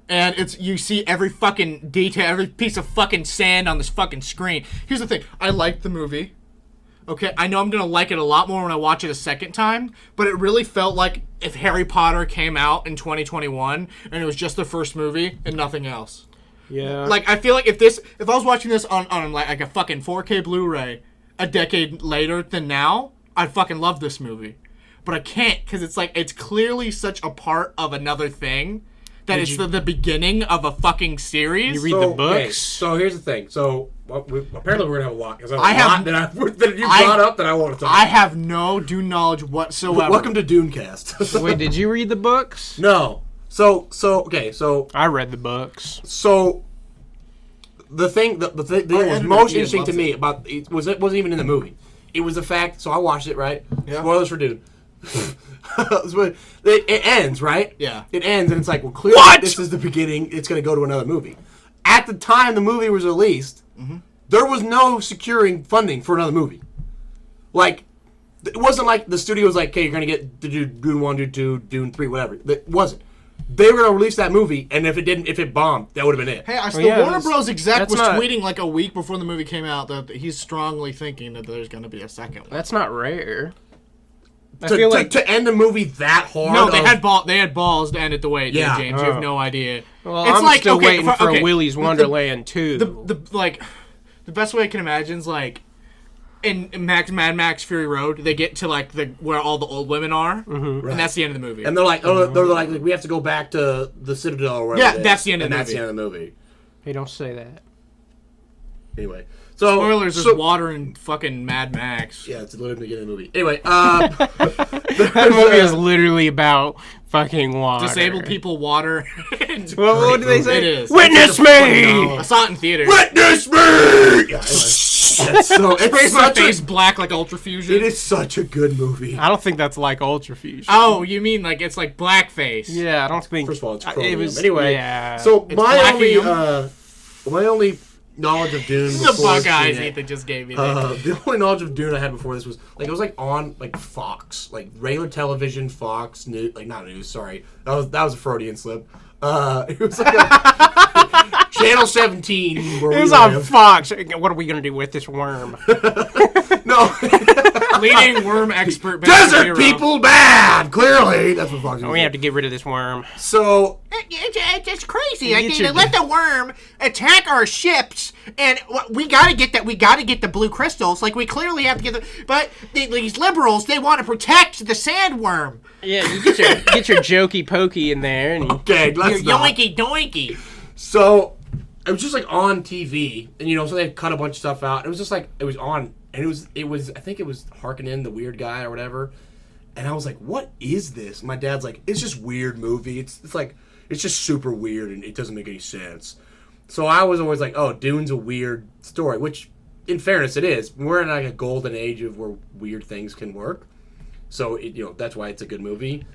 and you see every fucking detail, every piece of fucking sand on this fucking screen. Here's the thing: I liked the movie. Okay, I know I'm gonna like it a lot more when I watch it a second time, but it really felt like if Harry Potter came out in 2021 and it was just the first movie and nothing else. Yeah. Like, I feel like if I was watching this on like a fucking 4K Blu-ray a decade later than now, I'd fucking love this movie. But I can't, because it's like, it's clearly such a part of another thing that it's the beginning of a fucking series. You read the books. Okay, so here's the thing. So apparently we're gonna have a lot because I have- that you brought up that I want to talk. I have no Dune knowledge whatsoever. Welcome to DuneCast. Wait, did you read the books? No. So okay. So I read the books. the thing that was editor most Ian interesting to loves me about it wasn't even in the movie. It was the fact. So I watched it, right? Yeah. Spoilers for Dune. So it ends, right? Yeah. It ends, and it's like, well, clearly What? this is the beginning. It's going to go to another movie. At the time the movie was released, Mm-hmm. there was no securing funding for another movie. Like, it wasn't like the studio was like, okay, you're going to get to do Dune 1, Dune 2, Dune 3, whatever. It wasn't. they were gonna release that movie, and if it bombed, that would have been it. Hey, Warner Bros. Exec was tweeting like a week before the movie came out that he's strongly thinking that there's gonna be a second one. That's not rare. I feel like to end a movie that hard. No, they had balls to end it the way it did, James. You have no idea. Well, it's I'm still waiting for Willy's Wonderland 2. The best way I can imagine is like in Mad Max Fury Road, they get to like where all the old women are, and that's the end of the movie. And they're like, we have to go back to the Citadel or whatever. Yeah, that's the end of the movie. That's the end of the movie. Hey, don't say that. Anyway. So, spoilers, there's water in fucking Mad Max. Yeah, it's literally the beginning of the movie. Anyway, that movie is literally about fucking water. Disabled people, water. Well, what do they say? It is. Witness me! I saw it in theaters. Witness me! Yeah, it's my face black like UltraFusion. It is such a good movie. I don't think that's like UltraFusion. Oh, you mean like it's like blackface? Yeah, I don't think. First of all, it's chromium. Anyway, yeah. So my only knowledge of Dune. This is the bug eyes Ethan just gave me. The only knowledge of Dune I had before this was like it was like on like Fox, like regular television, Fox News, like not news. Sorry, that was a Freudian slip. It was like Channel 17. It was on Fox. What are we gonna do with this worm? No. Leading worm expert. Desert people bad. Clearly, that's what Fox is. We have to get rid of this worm. So it's crazy. I mean, let the worm attack our ships, and we gotta get that. We gotta get the blue crystals. Like we clearly have to get but these liberals, they want to protect the sandworm. Yeah, you get your jokey pokey in there, and okay, let's not. Yoinky doinky. So it was just like on TV, and so they cut a bunch of stuff out. It was just like it was on. And it was I think it was Harkonnen, the weird guy or whatever. And I was like, what is this? My dad's like, it's just weird movie. It's like, it's just super weird and it doesn't make any sense. So I was always like, oh, Dune's a weird story, which in fairness it is. We're in like a golden age of where weird things can work. So, that's why it's a good movie.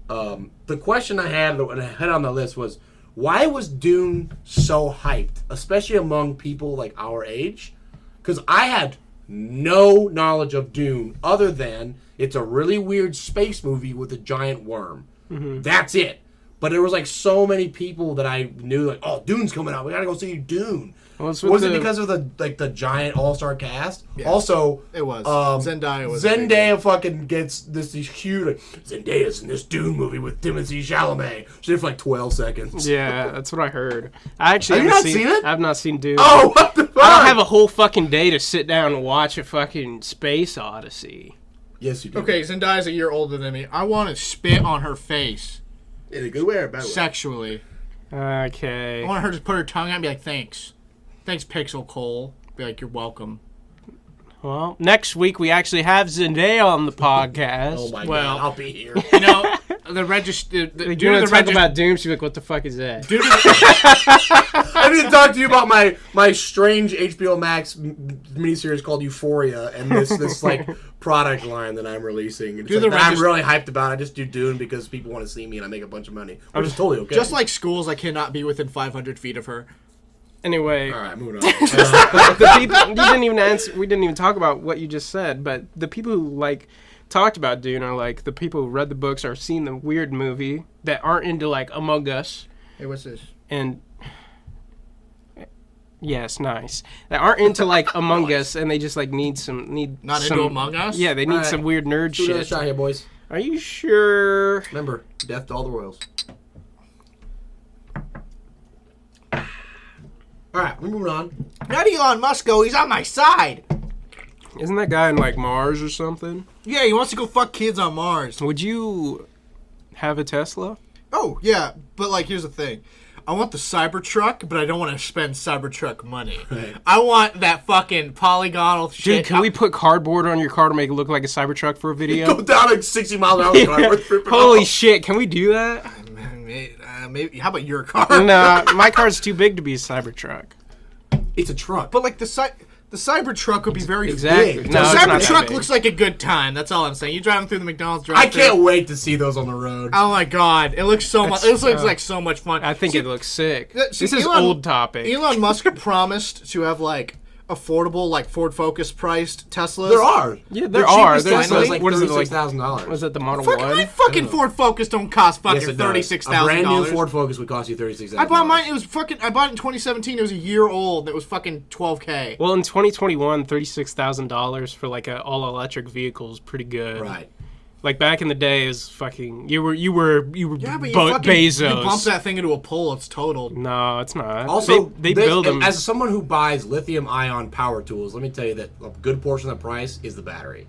The question I had on the list was, why was Dune so hyped, especially among people like our age? Because I had no knowledge of Dune other than it's a really weird space movie with a giant worm. Mm-hmm. That's it. But there was like so many people that I knew like, oh, Dune's coming out. We gotta go see Dune. Was it because of the giant all-star cast? Yeah. Also, it was Zendaya fucking gets this huge Zendaya's in this Dune movie with Timothée Chalamet. She did for like 12 seconds. Yeah, that's what I heard. I actually have you not seen it? I've not seen Dune. Oh, what the fuck? I don't have a whole fucking day to sit down and watch a fucking space odyssey. Yes, you do. Okay, Zendaya's a year older than me. I want to spit on her face. In a good way or a bad way? Sexually. Okay. I want her to put her tongue out and be like, thanks. Thanks, Pixel Cole. Be like, you're welcome. Well, next week we actually have Zendaya on the podcast. Oh my god, I'll be here. The register. Due to the talk about Doom, she's like, what the fuck is that? I need to talk to you about my strange HBO Max miniseries called Euphoria and this like product line that I'm releasing. It's like, I'm really hyped about. I just do Dune because people want to see me and I make a bunch of money. Which is totally okay. Just like schools, I cannot be within 500 feet of her. Anyway, all right, moving on. The people, you didn't even answer. We didn't even talk about what you just said. But the people who talked about Dune are like the people who read the books or seen the weird movie that aren't into like Among Us. Hey, what's this? And yes, nice. That aren't into like Among Us, and they just like need not into Among Us. Yeah, they need some weird nerd shit. Shot here, boys. Are you sure? Remember, death to all the royals. All right, we're moving on. Not Elon Musk, he's on my side. Isn't that guy in like Mars or something? Yeah, he wants to go fuck kids on Mars. Would you have a Tesla? Oh, yeah, but here's the thing. I want the Cybertruck, but I don't want to spend Cybertruck money. Right. I want that fucking polygonal shit. Dude, can we put cardboard on your car to make it look like a Cybertruck for a video? Go down like 60 miles an hour. Yeah. Holy shit, can we do that? Maybe. How about your car? Nah, my car's too big to be a Cybertruck. It's a truck. But the Cybertruck would be very exactly big. No, the Cybertruck looks like a good time. That's all I'm saying. You driving through the McDonald's drive-thru. I can't wait to see those on the road. Oh my god, it looks so much. It looks like so much fun. I think it looks sick. This is old topic. Elon Musk promised to have affordable, like Ford Focus priced Teslas? There are. Yeah, there are. There's There's like what is it like? $36,000. Was it the Model Fucking, my 1? fucking Ford Focus don't cost fucking Yes, it does. $36,000. A brand new Ford Focus would cost you $36,000. I bought mine. I bought it in 2017. It was a year old. It was fucking $12K. Well, in 2021, $36,000 for like an all electric vehicle is pretty good. Right. Like back in the day, is fucking you were Yeah, but you Bezos. You bump that thing into a pole, it's totaled. No, it's not. Also, they build them. As someone who buys lithium-ion power tools, let me tell you that a good portion of the price is the battery.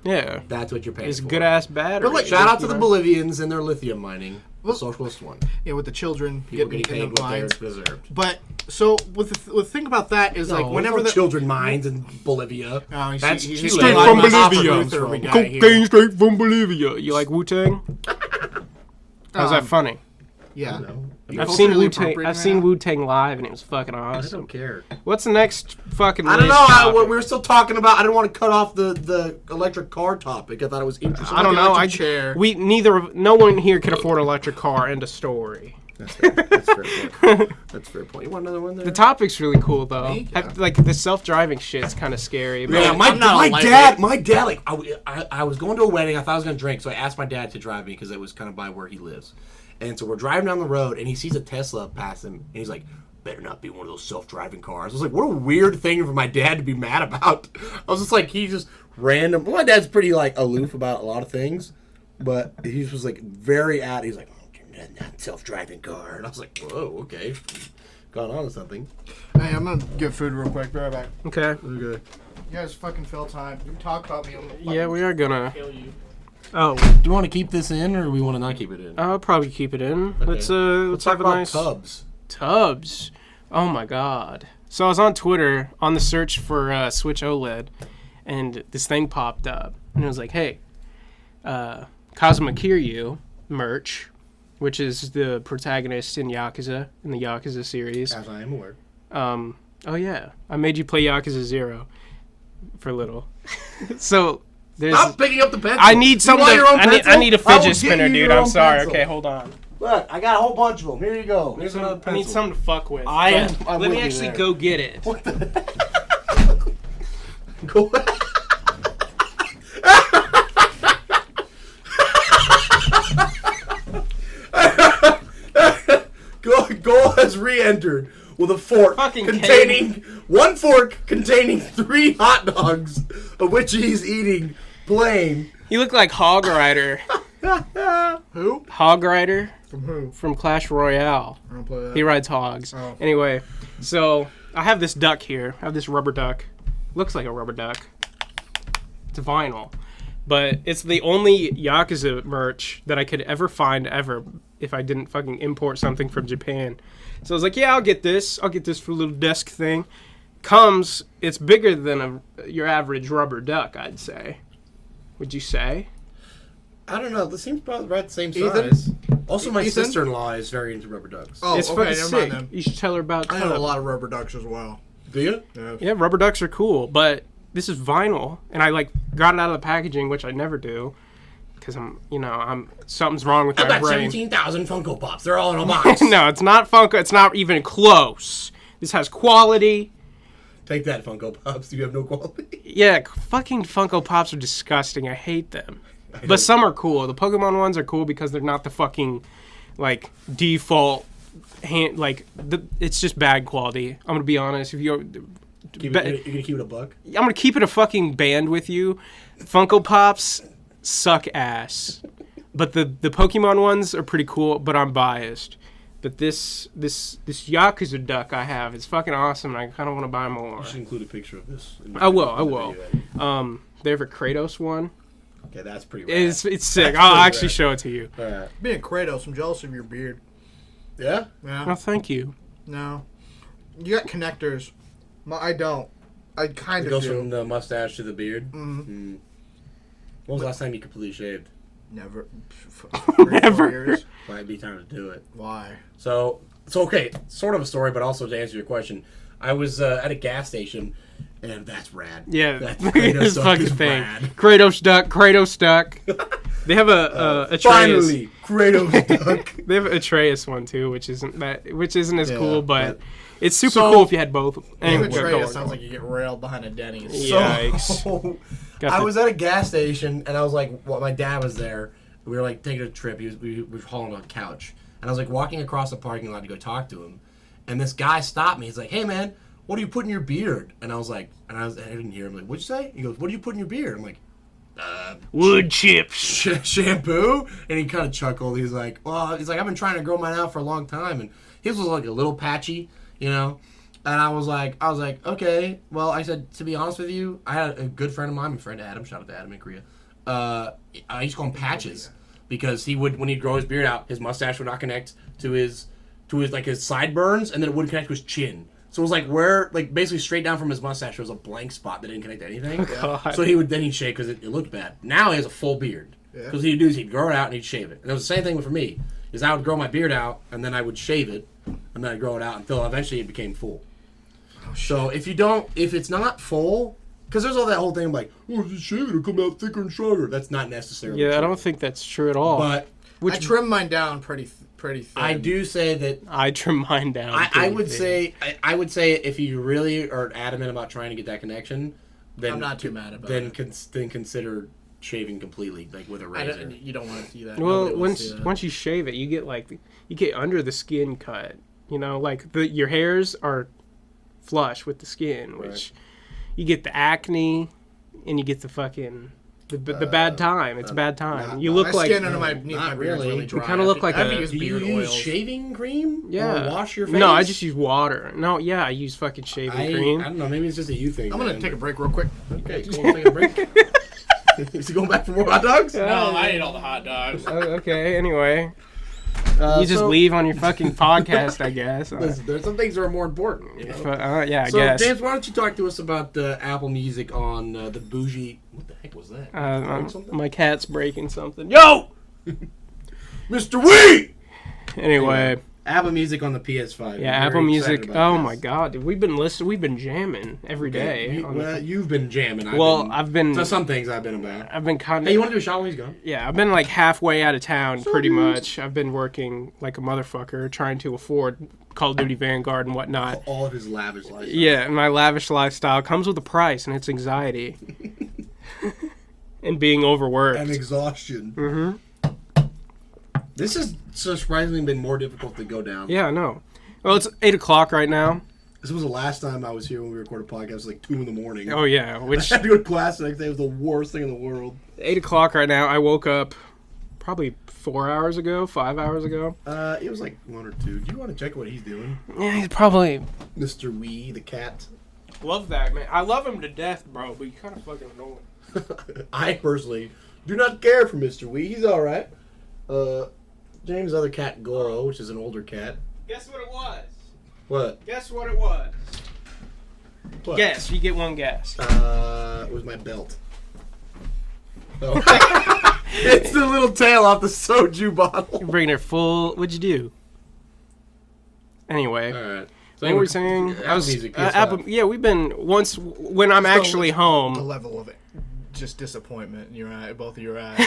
Yeah, That's what you're paying it's for. good ass battery. But, like, Shout out to the Bolivians and their lithium mining. The socialist one. Yeah, with the children People getting getting in paid the what they mines. deserved. But so with the thing about that is like whenever no the children mines in Bolivia. Oh, That's he's Chile. straight like from my Papa Bolivia. Luther we got here. Cocaine straight from Bolivia. You like Wu-Tang? How's that funny? Yeah. I've seen culturally Wu-Tang. appropriate I've now? seen Wu-Tang live, and it was fucking I awesome. don't care. What's the next fucking? I don't list know. topic? We were still talking about. I didn't want to cut off the electric car topic. I thought it was interesting. I don't know. electric chair. No one here can afford an electric car. End of story. That's fair. That's fair point. That's fair point. You want another one there? The topic's really cool though. Me? Yeah. Like the self-driving shit's kind of scary. But Yeah, I'm not a my dad, like, I was going to a wedding. I thought I was going to drink, so I asked my dad to drive me because it was kind of by where he lives. And so we're driving down the road, and he sees a Tesla pass him, and he's like, better not be one of those self-driving cars. I was like, what a weird thing for my dad to be mad about. I was just like, he just random. My dad's pretty, like, aloof about a lot of things, but he was, like, he's like, oh, not self-driving car. And I was like, whoa, okay. Gone on to something. Hey, I'm gonna get food real quick. Be right back. okay. Okay. You guys fucking fill time. You talk about me. I'm gonna fucking Yeah, we are gonna. kill you. Oh, Do you want to keep this in, or do we want to not keep it in? I'll probably keep it in. Okay. Let's Let's talk have a about nice tubs. tubs. Oh my god. So I was on Twitter on the search for Switch OLED, and this thing popped up, and it was like, hey, Kazuma Kiryu merch, which is the protagonist in the Yakuza series. As I am aware. Oh yeah, I made you play Yakuza 0 for a little. So there's. Stop picking up the pencil. I need something. You want your own I pencil? need a I will fidget get spinner, you dude. your I'm own sorry. pencil. Okay, hold on. Look, I got a whole bunch of them. Here you go. Here's another pencil. I need something to fuck with. I'm Let with me you actually there. go get it. Go Goal has re-entered with a fork Fucking one fork containing 3 hot dogs, of which he's eating plain. You look like Hog Rider. Who? Hog Rider From who? from Clash Royale. I don't play that. He rides hogs. Oh. Anyway, so I have this duck here. I have this rubber duck. Looks like a rubber duck. It's vinyl. But it's the only Yakuza merch that I could ever find ever if I didn't fucking import something from Japan. So I was like, yeah, I'll get this. I'll get this for a little desk thing. Comes, it's bigger than your average rubber duck, I'd say. Would you say? I don't know. This seems probably right the same Ethan? size. Also, my Ethan? sister-in-law is very into rubber ducks. Oh, It's okay, fucking never sick. mind then. You should tell her about I have a Tub. lot of rubber ducks as well. Do you? Yeah. Yeah, rubber ducks are cool, but this is vinyl, and I like got it out of the packaging, which I never do, because I'm something's wrong with I've my got brain. 17,000 Funko Pops. They're all in a box. No, it's not Funko. It's not even close. This has quality. Take that, Funko Pops. You have no quality. Yeah, fucking Funko Pops are disgusting. I hate them. But some are cool. The Pokemon ones are cool because they're not the fucking like default it's just bad quality. I'm gonna be honest. If you're You're gonna keep it a buck? I'm gonna keep it a fucking band with you. Funko Pops suck ass, but the Pokemon ones are pretty cool. But I'm biased. But this Yakuza duck I have is fucking awesome, and I kind of want to buy more. You should include a picture of this. I will. They have a Kratos one. Okay, that's pretty rad. It's sick. That's I'll pretty actually rad. show it to you. All right. Being Kratos, I'm jealous of your beard. Yeah? Yeah. Oh, thank you. No. You got connectors. I don't. I kind It of goes do. from the mustache to the beard. Mhm. When was the last time you completely shaved? Never. Never. Years. Might be time to do it. Why? So okay, sort of a story, but also to answer your question, I was at a gas station, and that's rad. Yeah, That's this Kratos duck fucking is thing. rad. Kratos duck. They have a Atreus. Finally, Kratos duck. They have Atreus one too, which isn't as Yeah, cool, but it's super So- cool if you had both. Anyway, go Atreus on. sounds like you get railed behind a Denny's. Yikes. So, Got I the- was at a gas station, and I was like, well, my dad was there. We were like taking a trip. We were hauling on a couch, and I was like walking across the parking lot to go talk to him, and this guy stopped me. He's like, "Hey man, what do you put in your beard?" And I was like, I didn't hear him. Like, what'd you say? He goes, "What do you put in your beard?" I'm like, Wood chips. shampoo. And he kind of chuckled. He's like, "Well," he's like, "I've been trying to grow mine out for a long time," and his was like a little patchy, you know. And I was like, okay. Well, I said, to be honest with you, I had a good friend of mine, my friend Adam. Shout out to Adam in Korea. I used to call him Patches because he would, when he'd grow his beard out, his mustache would not connect to his like his sideburns, and then it wouldn't connect to his chin. So it was like basically straight down from his mustache, there was a blank spot that didn't connect to anything. God. So he'd shave because it looked bad. Now he has a full beard. Because he'd do is he'd grow it out and he'd shave it. And it was the same thing for me. Is I would grow my beard out and then I would shave it and then I'd grow it out until eventually it became full. So if it's not full, because there's all that whole thing like, oh, if you shave it, it'll come out thicker and stronger. That's not necessarily Yeah, true. I don't think that's true at all. But I trim mine down pretty thin. I do say that I trim mine down. I would say if you really are adamant about trying to get that connection, then I'm not too mad about then it. then consider shaving completely, like with a razor. You don't want to see that. Well, Nobody wants to see that. once you shave it, you get under the skin cut. You know, like your hairs are flush with the skin, which you get the acne and you get the fucking the bad time. It's a bad time. You look my like skin under my beard's not really really. dry. You kinda look like I've a- used Do you beard use oils. shaving cream? yeah. Or wash your face? No, I just use water. No, yeah, I use fucking shaving I cream. don't know. Maybe it's just a you thing. I'm gonna man. take a break real quick. Okay, cool. Take a break. Is he going back for more hot dogs? No, I ate all the hot dogs. Okay, anyway. You just leave on your fucking podcast, I guess. Listen, there's some things that are more important. You know? Yeah, I So, guess. James, why don't you talk to us about Apple Music on the bougie? What the heck was that? Something? My cat's breaking something. Yo! Mr. Wee! Anyway, Apple Music on the PS5. yeah, I'm Apple very Music. excited about Oh this. my god, dude, we've been jamming every day. You've been jamming. I've been. So some things I've been about. I've been kind Hey, you of. want to do a shot while he's gone? Yeah, I've been like halfway out of town, pretty much. I've been working like a motherfucker, trying to afford Call of Duty Vanguard and whatnot. All of his lavish lifestyle. Yeah, my lavish lifestyle comes with a price, and it's anxiety and being overworked. And exhaustion. Mm-hmm. This has surprisingly been more difficult to go down. Yeah, I know. Well, it's 8 o'clock right now. This was the last time I was here when we recorded a podcast. It was like 2 in the morning. Oh yeah, I which had to go to class the next day. It was the worst thing in the world. 8 o'clock right now. I woke up probably 4 hours ago, 5 hours ago. It was like 1 or 2. Do you want to check what he's doing? Yeah, he's probably. Mr. Wee, the cat. Love that, man. I love him to death, bro, but you kind of fucking annoying. I personally do not care for Mr. Wee. He's alright. James' other cat, Goro, which is an older cat. Guess what it was? What? Guess what it was? What? Guess. You get one guess. It was my belt. Oh. It's the little tail off the soju bottle. You're bringing it full. What'd you do? Anyway. Alright. What were we saying? Apple Music, PS5. Apple, yeah, we've been once when I'm actually The home. level of it, just disappointment in your eye, both of your eyes.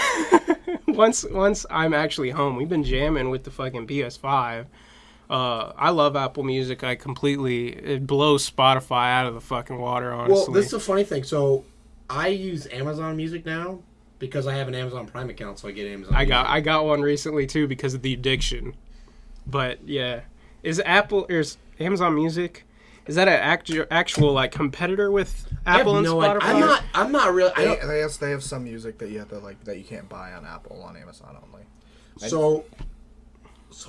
Once I'm actually home, we've been jamming with the fucking PS5. I love Apple Music. It blows Spotify out of the fucking water, honestly. Well, this is a funny thing. So, I use Amazon Music now because I have an Amazon Prime account, so I get Amazon Music. I got one recently too because of the addiction. But yeah, is Amazon Music? Is that an actual like competitor with Apple and Spotify? I'm not really. They have some music that you have to that you can't buy on Apple on Amazon only. So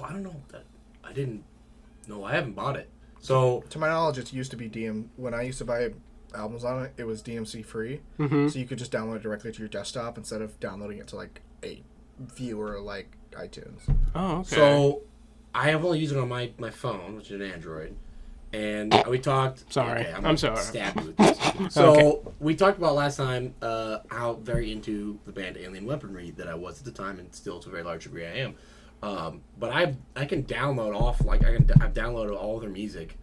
I don't know that I didn't. No, I haven't bought it. So To my knowledge, it used to be when I used to buy albums on it, it was DMC free, Mm-hmm. so you could just download it directly to your desktop instead of downloading it to like a viewer like iTunes. Oh, okay. So I have only used it on my phone, which is an Android. And we talked. Sorry. Okay, I'm sorry. Stab you with this. So Okay. we talked about last time how very into the band Alien Weaponry that I was at the time, and still to a very large degree I am. But I can download I've downloaded all their music,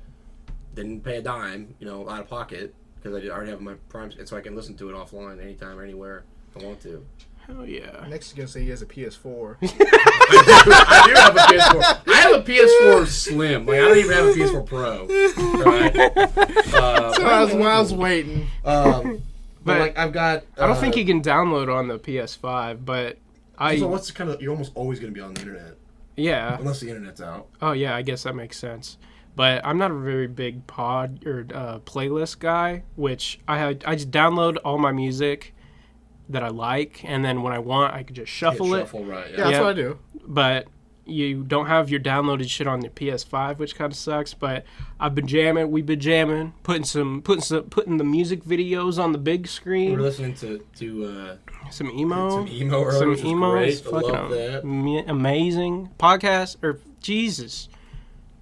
didn't pay a dime, out of pocket because I already have my Prime, and so I can listen to it offline anytime or anywhere I want to. Hell yeah. Next is gonna say he has a PS4. I do have a PS4. I have a PS4 Slim. Like I don't even have a PS4 Pro. Right? So I was waiting. But like I've got. I don't think you can download on the PS5, but So what's the kind of? You're almost always gonna be on the internet. Yeah. Unless the internet's out. Oh yeah, I guess that makes sense. But I'm not a very big pod or playlist guy, which I just download all my music that I like, and then when I want, I can just shuffle it. Right? Yeah, that's what I do. But you don't have your downloaded shit on the PS5, which kind of sucks. But I've been jamming. We've been jamming, putting the music videos on the big screen. We're listening to some emo. Some emo earlier, Some which is emo great. is I love fucking that. amazing podcast. Or Jesus,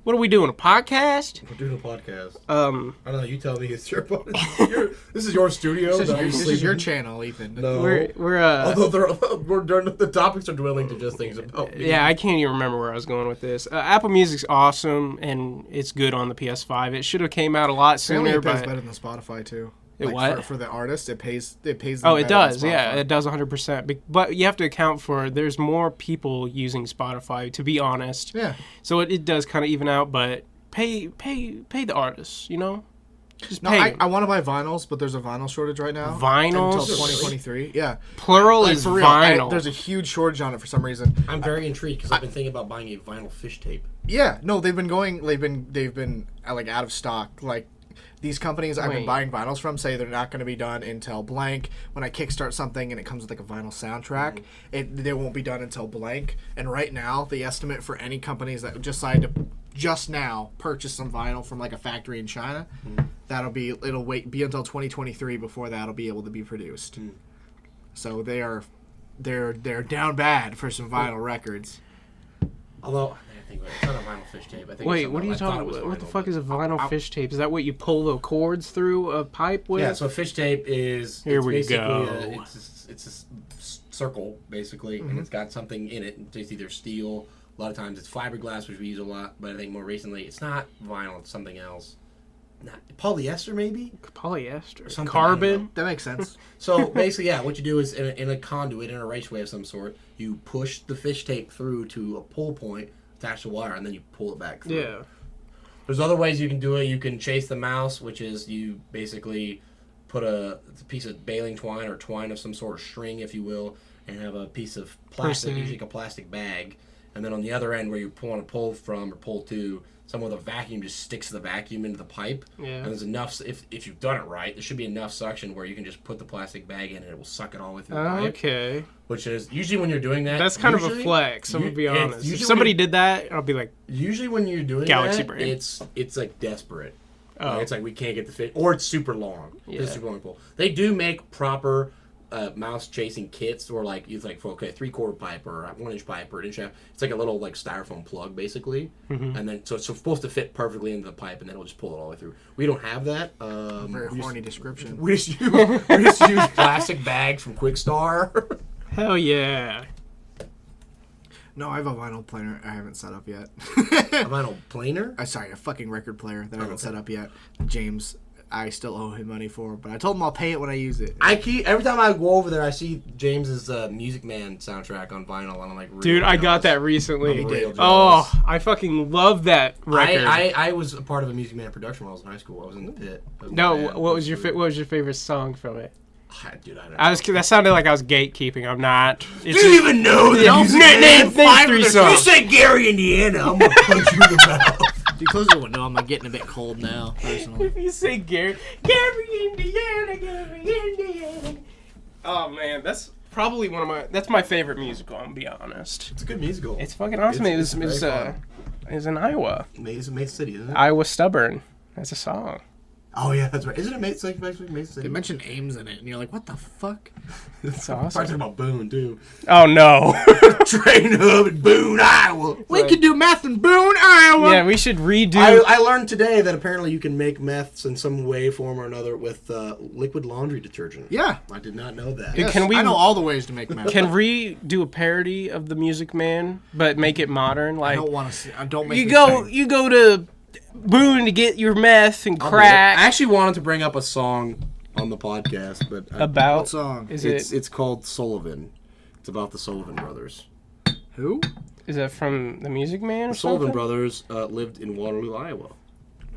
what are we doing? A podcast? We're doing a podcast. I don't know. You tell me. It's your podcast. This is your studio. This is your channel, Ethan. No. We're Although the topics are dwindling to just things about me. Yeah, I can't even remember where I was going with this. Apple Music's awesome and it's good on the PS5. It should have came out a lot Apparently sooner, it pays but better than Spotify too. It what? For the artist, it pays. Them oh, it better does. than Yeah, Spotify. it does 100%. But you have to account for there's more people using Spotify, to be honest. Yeah. So it does kind of even out, but pay the artists, you know. Just No, pay. I want to buy vinyls, but there's a vinyl shortage right now. Vinyls? Until 2023. Yeah. Plural Like, is for real, vinyl. there's a huge shortage on it for some reason. I'm very intrigued because I've been thinking about buying a vinyl fish tape. Yeah. No, they've been like out of stock. Like these companies I've been buying vinyls from say they're not going to be done until blank. When I kickstart something and it comes with like a vinyl soundtrack, they won't be done until blank. And right now, the estimate for any companies that decide to just now purchase some vinyl from like a factory in China, it'll be until 2023 before that'll be able to be produced. So they're down bad for some vinyl records. Although I think it's not a vinyl fish tape. I think Wait, it's what are you talking about? What the fuck is a vinyl fish tape? Is that what you pull the cords through a pipe with? Yeah, so a fish tape is Here it's we basically go. It's a circle basically, and it's got something in it. It's either steel. A lot of times it's fiberglass, which we use a lot, but I think more recently it's not vinyl. It's something else. Not polyester, maybe. Polyester. Something, Carbon. That makes sense. So basically, yeah, what you do is in a conduit, in a raceway of some sort, you push the fish tape through to a pull point, attach the wire, and then you pull it back through. Yeah. There's other ways you can do it. You can chase the mouse, which is you basically put a piece of baling twine or twine of some sort of string, if you will, and have a piece of plastic, usually like a plastic bag. And then on the other end where you want to pull from or pull to, someone with a vacuum just sticks the vacuum into the pipe. Yeah. And there's enough, if you've done it right, there should be enough suction where you can just put the plastic bag in and it will suck it all the way through the pipe. Okay. Which is, usually when you're doing that... That's kind of a flex, I'm going to be honest. If somebody did that, I'll be like... Usually when you're doing Galaxy that, brain. it's like desperate. Oh. Like, it's like we can't get the fish, or it's super long. Yeah. It's super long pull. They do make proper mouse chasing kits, or like you like for 3/4 pipe or a 1-inch pipe or an inch half. It's like a little like styrofoam plug basically, and then so it's supposed to fit perfectly into the pipe, and then it'll just pull it all the way through. We don't have that. Very horny description. We just use plastic bags from Quick Star. Hell yeah. No, I have a vinyl player I haven't set up yet. A vinyl planer? Sorry, a fucking record player that I haven't set up yet. James, I still owe him money for, but I told him I'll pay it when I use it. Every time I go over there, I see James's Music Man soundtrack on vinyl, and I'm like, really Dude, I jealous. got that recently. I'm real jealous. Oh, I fucking love that record. I was a part of a Music Man production when I was in high school. I was in the pit. No, what was your favorite song from it? Dude, I don't know. That sounded like I was gatekeeping. I'm not. Do you even know the Music Man? Name 3 songs. You say Gary, Indiana, I'm gonna punch you in the mouth. If you close the window, I'm getting a bit cold now, personally. If you say Gary, Indiana. Oh man, that's probably that's my favorite musical. I'm gonna be honest. It's a good musical. It's fucking awesome. It was in Iowa. It's Mason City, isn't it? Iowa Stubborn. That's a song. Oh yeah, that's right. Isn't it Mason They City? mentioned Ames in it, and you're like, what the fuck? That's Talking awesome. about Boone too. Oh no. Train hub in Boone, Iowa. We could do meth in Boone, Iowa! Yeah, we should redo. I learned today that apparently you can make meths in some way, form, or another with liquid laundry detergent. Yeah. I did not know that. Yes, Can we- I know all the ways to make meth. Can we do a parody of the Music Man, but make it modern? I Like don't want to see. Don't make you me go, sing. you go to Boone to get your meth and I crack. actually wanted to bring up a song on the podcast, but About What song? Is it's it? it's called Sullivan. about the Sullivan Brothers. Who? Is that from The Music Man or The Sullivan something? Brothers lived in Waterloo, Iowa.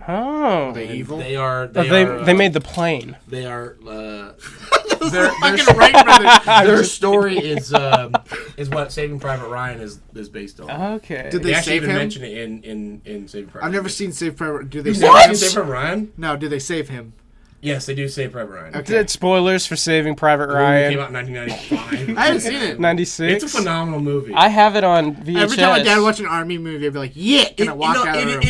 Oh. Are they evil? They are. They made the plane. They are. Fucking Wright brothers. Their story is what Saving Private Ryan is based on. Okay. Did They they actually save even him? mention it in Saving Private. I've never seen Save Private. Do they You've save never him? seen Saving Private Ryan? No, do they save him? Yes, they do Save Private Ryan. Okay. Did spoilers for Saving Private The movie came Ryan? out in 1995. I haven't seen it. 96. It's a phenomenal movie. I have it on VHS. Every time my dad watched an army movie, I'd be like, "Yeah," and I walk out of the room.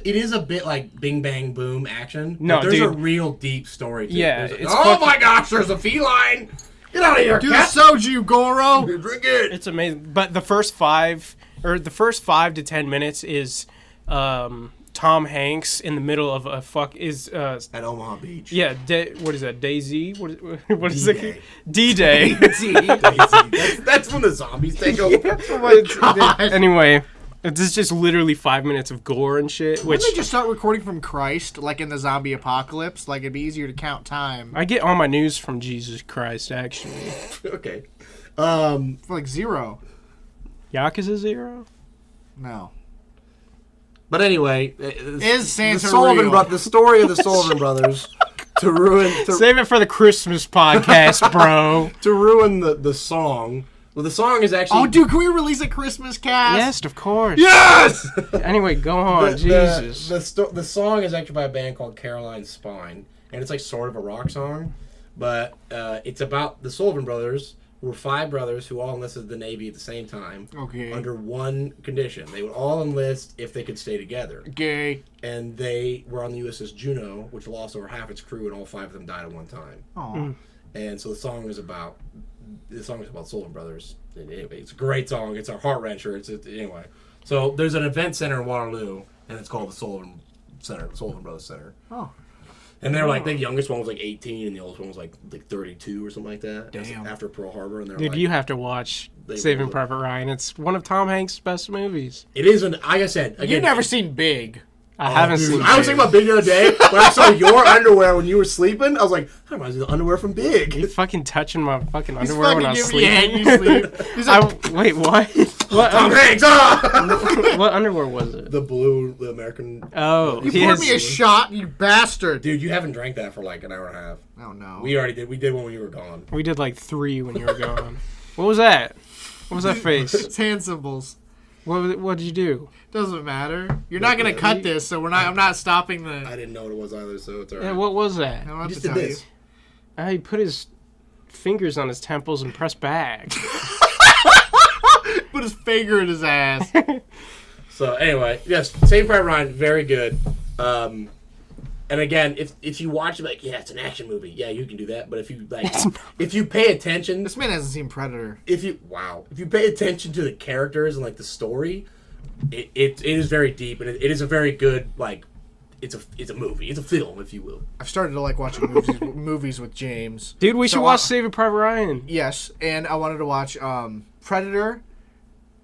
it is a bit like Bing Bang Boom action. No, but there's a dude. real deep story to Yeah, it. it's Oh fucking- my gosh, there's a feline! Get out of here, Do the cat! soju, Goro. Drink it! It's amazing. But the first 5 to 10 minutes is Tom Hanks in the middle of a At Omaha Beach. yeah, what is that? Daisy? What is D-Day. it? D-Day. That's when the zombies take over. Anyway, it's just literally 5 minutes of gore and shit, Why which don't they just start recording from Christ, like in the zombie apocalypse? Like, it'd be easier to count time. I get all my news from Jesus Christ, actually. Okay. For like 0. Yakuza 0? No. But anyway, Is Santa Sullivan real? the story of the Sullivan Brothers to Save it for the Christmas podcast, bro. ruin the song. Well, the song is actually Oh, dude, can we release a Christmas cast? Yes, of course. yes. Anyway, go on. Jesus. The song is actually by a band called Caroline Spine, and it's like sort of a rock song, but it's about the Sullivan Brothers, who were 5 brothers who all enlisted the Navy at the same time. Okay. Under one condition: they would all enlist if they could stay together. Gay. And they were on the USS Juno, which lost over half its crew, and all 5 of them died at one time. Oh. And so the song is about Sullivan Brothers. And anyway, it's a great song. It's a heart wrencher. Anyway. So there's an event center in Waterloo, and it's called the Sullivan Brothers Center. Oh. And they're like, the youngest one was like 18, and the oldest one was like 32 or something like that. Damn. After Pearl Harbor, and they're Dude, like, you have to watch They Saving will. Private Ryan. It's one of Tom Hanks' best movies. it is like I said again. You've never seen Big. I haven't Dude, seen I was Big. thinking about Big the other day when I saw your underwear when you were sleeping. I was like, that reminds me of the underwear from Big. You fucking touching my fucking He's underwear when fucking I'm giving you head sleeping. and you sleep. He's like, Wait, what? What, Tom Hanks, what underwear was it? the American. Oh, you he poured has- me a shot, you bastard. Dude, you haven't drank that for like an hour and a half. Oh, no. We already did. We did one when you were gone. We did like 3 when you were gone. What was that? What was that face? It's hand symbols. What did you do? Doesn't matter. You're not going to cut this, so I'm not stopping the... I didn't know what it was either, so it's alright. Yeah, what was that? I don't He have just to did tell this. He put his fingers on his temples and pressed back. you. Put his finger in his ass. So anyway, yes, Saving Private Ryan, very good. And again, if you watch it, like, yeah, it's an action movie. Yeah, you can do that. But if you if you pay attention, This man hasn't seen Predator. if you pay attention to the characters and like the story, it is very deep, and it is a very good, like, it's a movie, it's a film, if you will. I've started to like watching movies with James. Dude, we should So, watch Saving Private Ryan. Yes, and I wanted to watch Predator,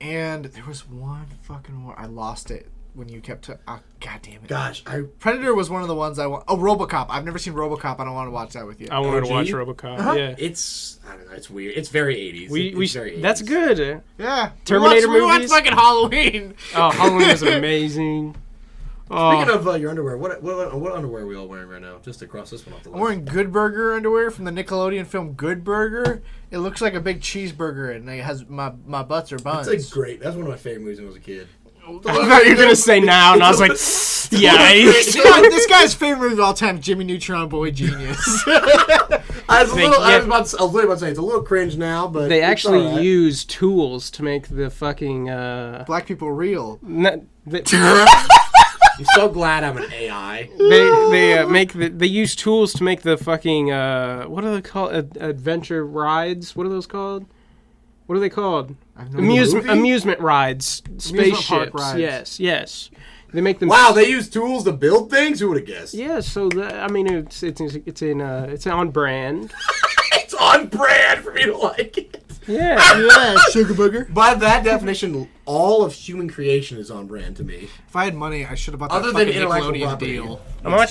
and there was one fucking one. I lost it when you kept... God damn it. Gosh, Predator was one of the ones I want... Oh, RoboCop. I've never seen RoboCop. I don't want to watch that with you. I wanted to OG? watch RoboCop. Uh-huh. Yeah. it's, I don't know, it's weird. It's very 80s. It's very 80s. That's good. Yeah. Terminator we watched movies? fucking Halloween. Oh, Halloween was amazing. Oh, Speaking of your underwear, what underwear are we all wearing right now? Just to cross this one off the list. I'm wearing Good Burger underwear from the Nickelodeon film Good Burger. It looks like a big cheeseburger, and it has my butts or buns. It's like great. That's one of my favorite movies when I was a kid. I thought you were going to say now, and I was like, yikes. This guy's favorite movie of all time, Jimmy Neutron Boy Genius. I was Thank you. literally about to say it's a little cringe now, but They it's actually all right. use tools to make the fucking... Black people real. I'm so glad I'm an AI. They use tools to make the fucking what are they called? Adventure rides? What are those called? What are they called? Amusement rides, spaceships. rides. Yes. They make them. Wow, they use tools to build things. Who would have guessed? Yeah, so it's on brand. It's on brand for me to like it. Yeah. Yeah, sugar booger. By that definition, all of human creation is on brand to me. If I had money, I should have bought that Other than fucking intellectual Nickelodeon property. deal. I'm wearing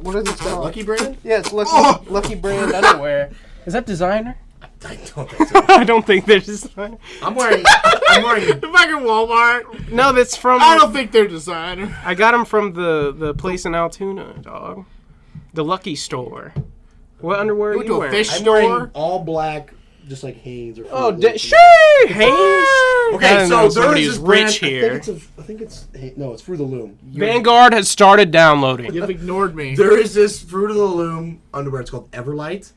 what is it called? Lucky brand? Yeah, it's Lucky Brand underwear. Is that designer? I don't think so. I don't think they're designer. I'm wearing. The fucking Walmart. No, that's from. I don't think they're designer. I got them from the place in Altoona, dog. The Lucky Store. What underwear are went you to a wearing? fish I'm store. wearing all black, just like Hanes or. Oh, Fruit Hanes. Okay, so somebody there's who's this brand, rich here. I think it's no, it's Fruit of the Loom. Vanguard has started downloading. You've ignored me. There is this Fruit of the Loom underwear. It's called Everlight.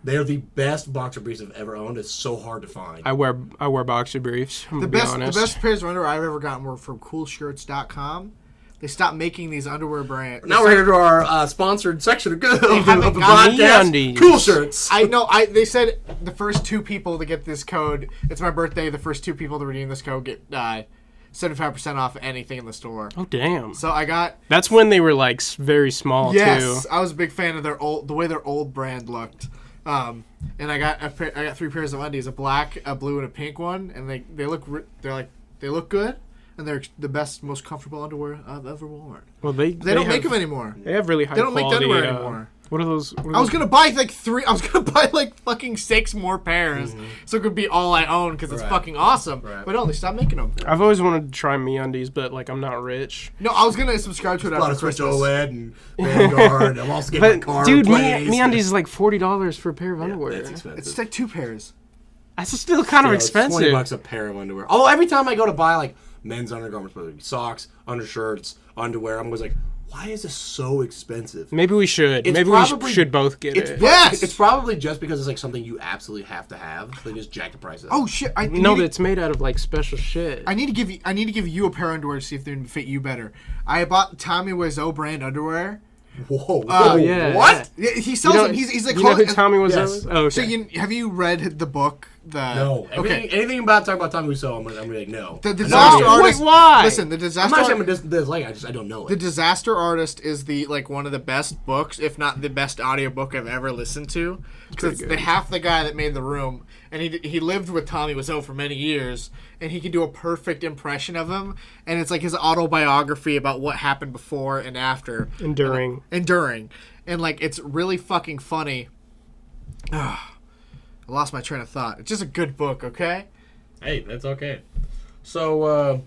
They are the best boxer briefs I've ever owned. It's so hard to find. I wear boxer briefs. I'm The gonna be best honest. pairs of underwear I've ever gotten were from CoolShirts.com. They stopped making these underwear brands. Now we're here to our sponsored section of the haven't got podcast. MeUndies. Cool shirts. I know. They said the first 2 people to get this code. It's my birthday. The first 2 people to redeem this code get 75% off anything in the store. Oh damn! So I got. That's when they were like very small Yes, too. I was a big fan of the way their old brand looked. And I got 3 pairs of undies: a black, a blue, and a pink one. And they look good. And they're the best, most comfortable underwear I've ever worn. Well, they don't make them anymore. They have really high They don't make the quality. underwear anymore. What are those? I was gonna buy like 3. I was gonna buy like fucking 6 more pairs, so it could be all I own because it's Right. fucking awesome. Right. But no, they stopped making them. I've always wanted to try MeUndies, but like I'm not rich. No, I was gonna subscribe to it A lot after of Switch Christmas. OLED and Vanguard. I'm also getting But my car dude, replaced. MeUndies is like $40 for a pair of underwear. That's expensive. It's like 2 pairs. That's still kind of Yeah, it's expensive. $20 a pair of underwear. Although every time I go to buy like men's undergarments, whether it be socks, undershirts, underwear, I'm always like, why is this so expensive? Maybe we should. It's Maybe probably- we should both get It's it. Yes! It's probably just because it's like something you absolutely have to have. So they just jack the price up. Oh shit! No, but it's made out of like special shit. I need to give you a pair of underwear to see if they fit you better. I bought Tommy Wiseau brand underwear. Whoa! Oh, yeah. What? Yeah, he sells You know- them. He's like you know who close- Tommy was? Yes. Oh, okay. So have you read the book? No. Okay. Anything about talking about Tommy Wiseau, I'm gonna be like, no. The I disaster know. artist. Wait, why? Listen, the I'm disaster. not saying I'm dislike. I don't know The it. Disaster Artist is one of the best books, if not the best audiobook I've ever listened to. Because it's half the guy that made The Room, and he lived with Tommy Wiseau for many years, and he can do a perfect impression of him. And it's like his autobiography about what happened before and after. Enduring. And like it's really fucking funny. I lost my train of thought. It's just a good book, okay? Hey, that's okay. So,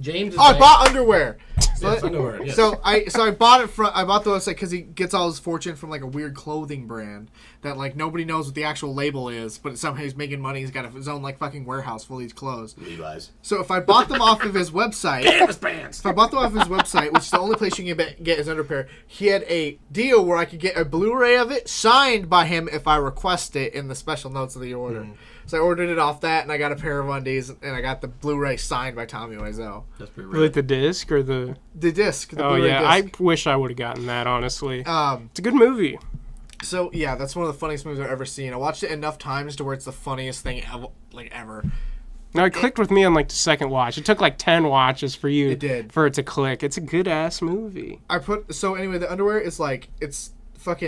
James. Is Oh, I bought underwear. So, Yes, underwear, yes. so I bought it from the website because he gets all his fortune from like a weird clothing brand that like nobody knows what the actual label is, but somehow he's making money. He's got his own like fucking warehouse full of these clothes. Levi's. So if I bought them off of his website, Canvas pants. if I bought them off his website, which is the only place you can get his underwear, he had a deal where I could get a Blu-ray of it signed by him if I request it in the special notes of the order. So I ordered it off that, and I got a pair of undies, and I got the Blu-ray signed by Tommy Wiseau. That's pretty Like rad. the disc or the? The disc. The Oh Blu-ray yeah, disc. I wish I would have gotten that. Honestly, Um, it's a good movie. So yeah, that's one of the funniest movies I've ever seen. I watched it enough times to where it's the funniest thing ever. Now it clicked with me on like the second watch. It took like 10 watches for you. It did. For it to click. It's a good ass movie. Anyway, the underwear is like it's got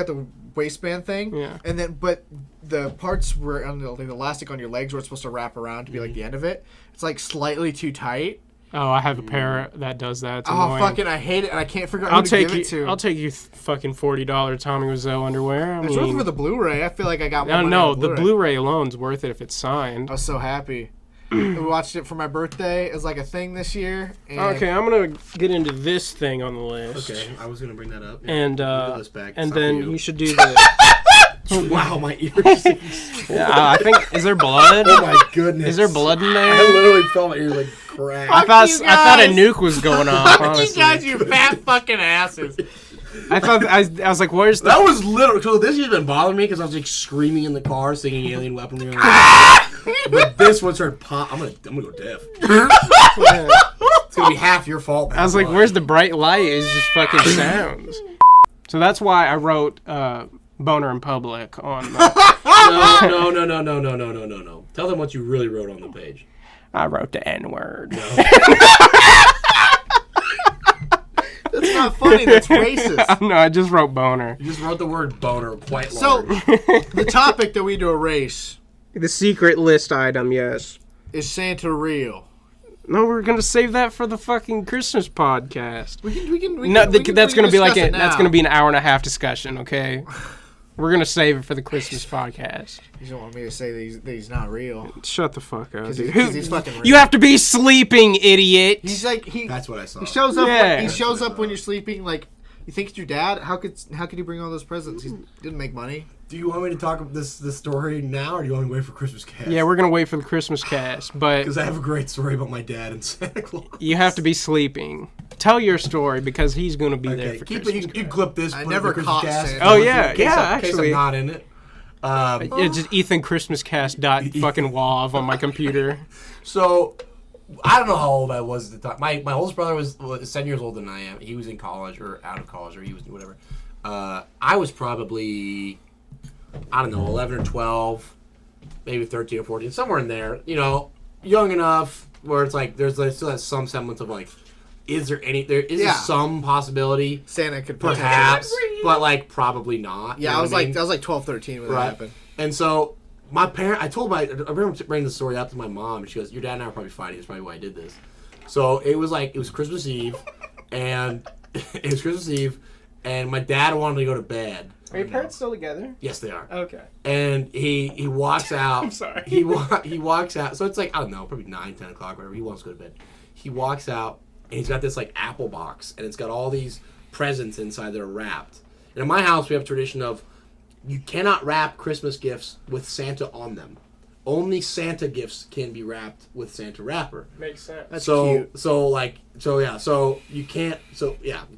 the waistband thing. Yeah. And then but the parts where on the elastic on your legs where it's supposed to wrap around to be like the end of it, it's like slightly too tight. Oh, I have a pair that does that. It's Oh annoying. fucking I hate it and I can't figure out I'll who to take give you. it to. I'll take you fucking $40 Tommy Wiseau underwear. I It's worth it mean, for the Blu-ray. I feel like I got no, one. no, the Blu-ray alone's worth it if it's signed. I was so happy. We watched it for my birthday as like a thing this year. And Okay, I'm gonna get into this thing on the list. Okay, I was gonna bring that up. Yeah. And We'll do this back. and It's not then for you should do the. Wow, my ears. I think is there blood? Oh my goodness. Is there blood in I there? literally felt my ears like crack. I thought you I thought a guys. nuke was going off. Fuck you Honestly, guys, you fat fucking asses. I thought I was like, "Where's the?" That was literally. So this has been bothering me because I was like screaming in the car, singing "Alien Weaponry." But this one started pop. I'm gonna go deaf. It's gonna be half your fault. I was like, "Where's the bright light?" It's just fucking sounds. So that's why I wrote "Boner in Public" on. No. Tell them what you really wrote on the page. I wrote the N word. That's not funny. That's racist. No, I just wrote boner. You just wrote the word boner quite So, large. the topic that we do erase The secret list item, yes. is Santa real? No, we're gonna save that for the fucking Christmas podcast. We can No, that's gonna be like discuss it that's now. gonna be an hour and a half discussion. Okay. We're gonna save it for the Christmas podcast. You don't want me to say that he's not real. Shut the fuck up, dude. He's fucking real. You have to be sleeping, idiot. He's like That's what I saw. He shows up. Yeah. He shows up when you're sleeping. Like, you think it's your dad? How could he bring all those presents? He didn't make money. Do you want me to talk this story now, or do you want me to wait for Christmas cast? Yeah, we're gonna wait for the Christmas cast, but because I have a great story about my dad and Santa Claus. you have to be sleeping. Tell your story because he's gonna be there for keep Christmas. it. You clip this. I put it never in the Christmas caught cast. Santa. Oh yeah, In case actually. I'm not in it. It's just Ethan Christmascast dot fucking wav on my computer. So, I don't know how old I was at the time. My oldest brother was 7 years older than I am. He was in college or out of college, or he was whatever. I was probably, I don't know, 11 or 12, maybe 13 or 14, somewhere in there. You know, young enough where it's like there's still has some semblance of like, is there some possibility Santa could perhaps, but like probably not. Yeah, you know I was what like mean? I was like 12, 13 when that happened. And so I remember bringing the story up to my mom, and she goes, "Your dad and I are probably fighting. That's probably why I did this." So it was Christmas Eve, and and my dad wanted to go to bed. Are your parents still together? Yes, they are. Okay. And he walks out. I'm sorry. He walks out. So it's like, I don't know, probably 9, 10 o'clock, whatever. He wants to go to bed. He walks out, and he's got this like apple box, and it's got all these presents inside that are wrapped. And in my house, we have a tradition of you cannot wrap Christmas gifts with Santa on them. Only Santa gifts can be wrapped with Santa wrapper. Makes sense. That's So cute. you can't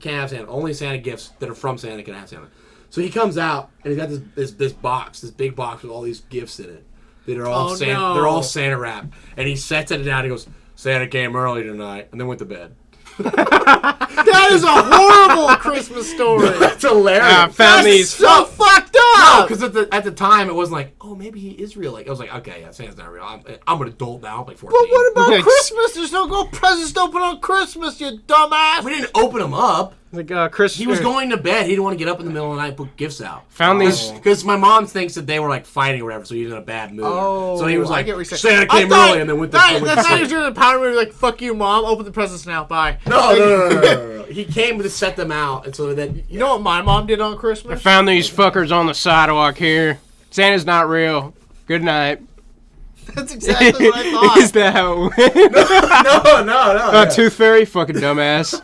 have Santa. Only Santa gifts that are from Santa can have Santa. So he comes out and he's got this big box with all these gifts in it that are all they're all Santa wrapped. And he sets it down and he goes, "Santa came early tonight," and then went to bed. That is a horrible Christmas story. That's hilarious. Found these. So fucked No, up. because at the time it wasn't like, oh, maybe he is real. Like I was like, okay, yeah, Santa's not real. I'm an adult now. I'm like 14. But what about Yes. Christmas? There's no presents to open on Christmas, you dumbass. We didn't open them up. Like Chris. He was going to bed. He didn't want to get up in the middle of the night and put gifts out. Found these. Because my mom thinks that they were like fighting or whatever, so he was in a bad mood. Oh, so he was I like, get what you're saying. Santa came early and then went to That's not sleep. you're doing the power move. Like, fuck you, mom. Open the presents now. Bye. No. He came to set them out, and so that You know what my mom did on I Christmas? found these fuckers on the sidewalk here. Santa's not real. Good night. That's exactly what I thought. Is that how it went? no. Tooth Fairy? Fucking dumbass.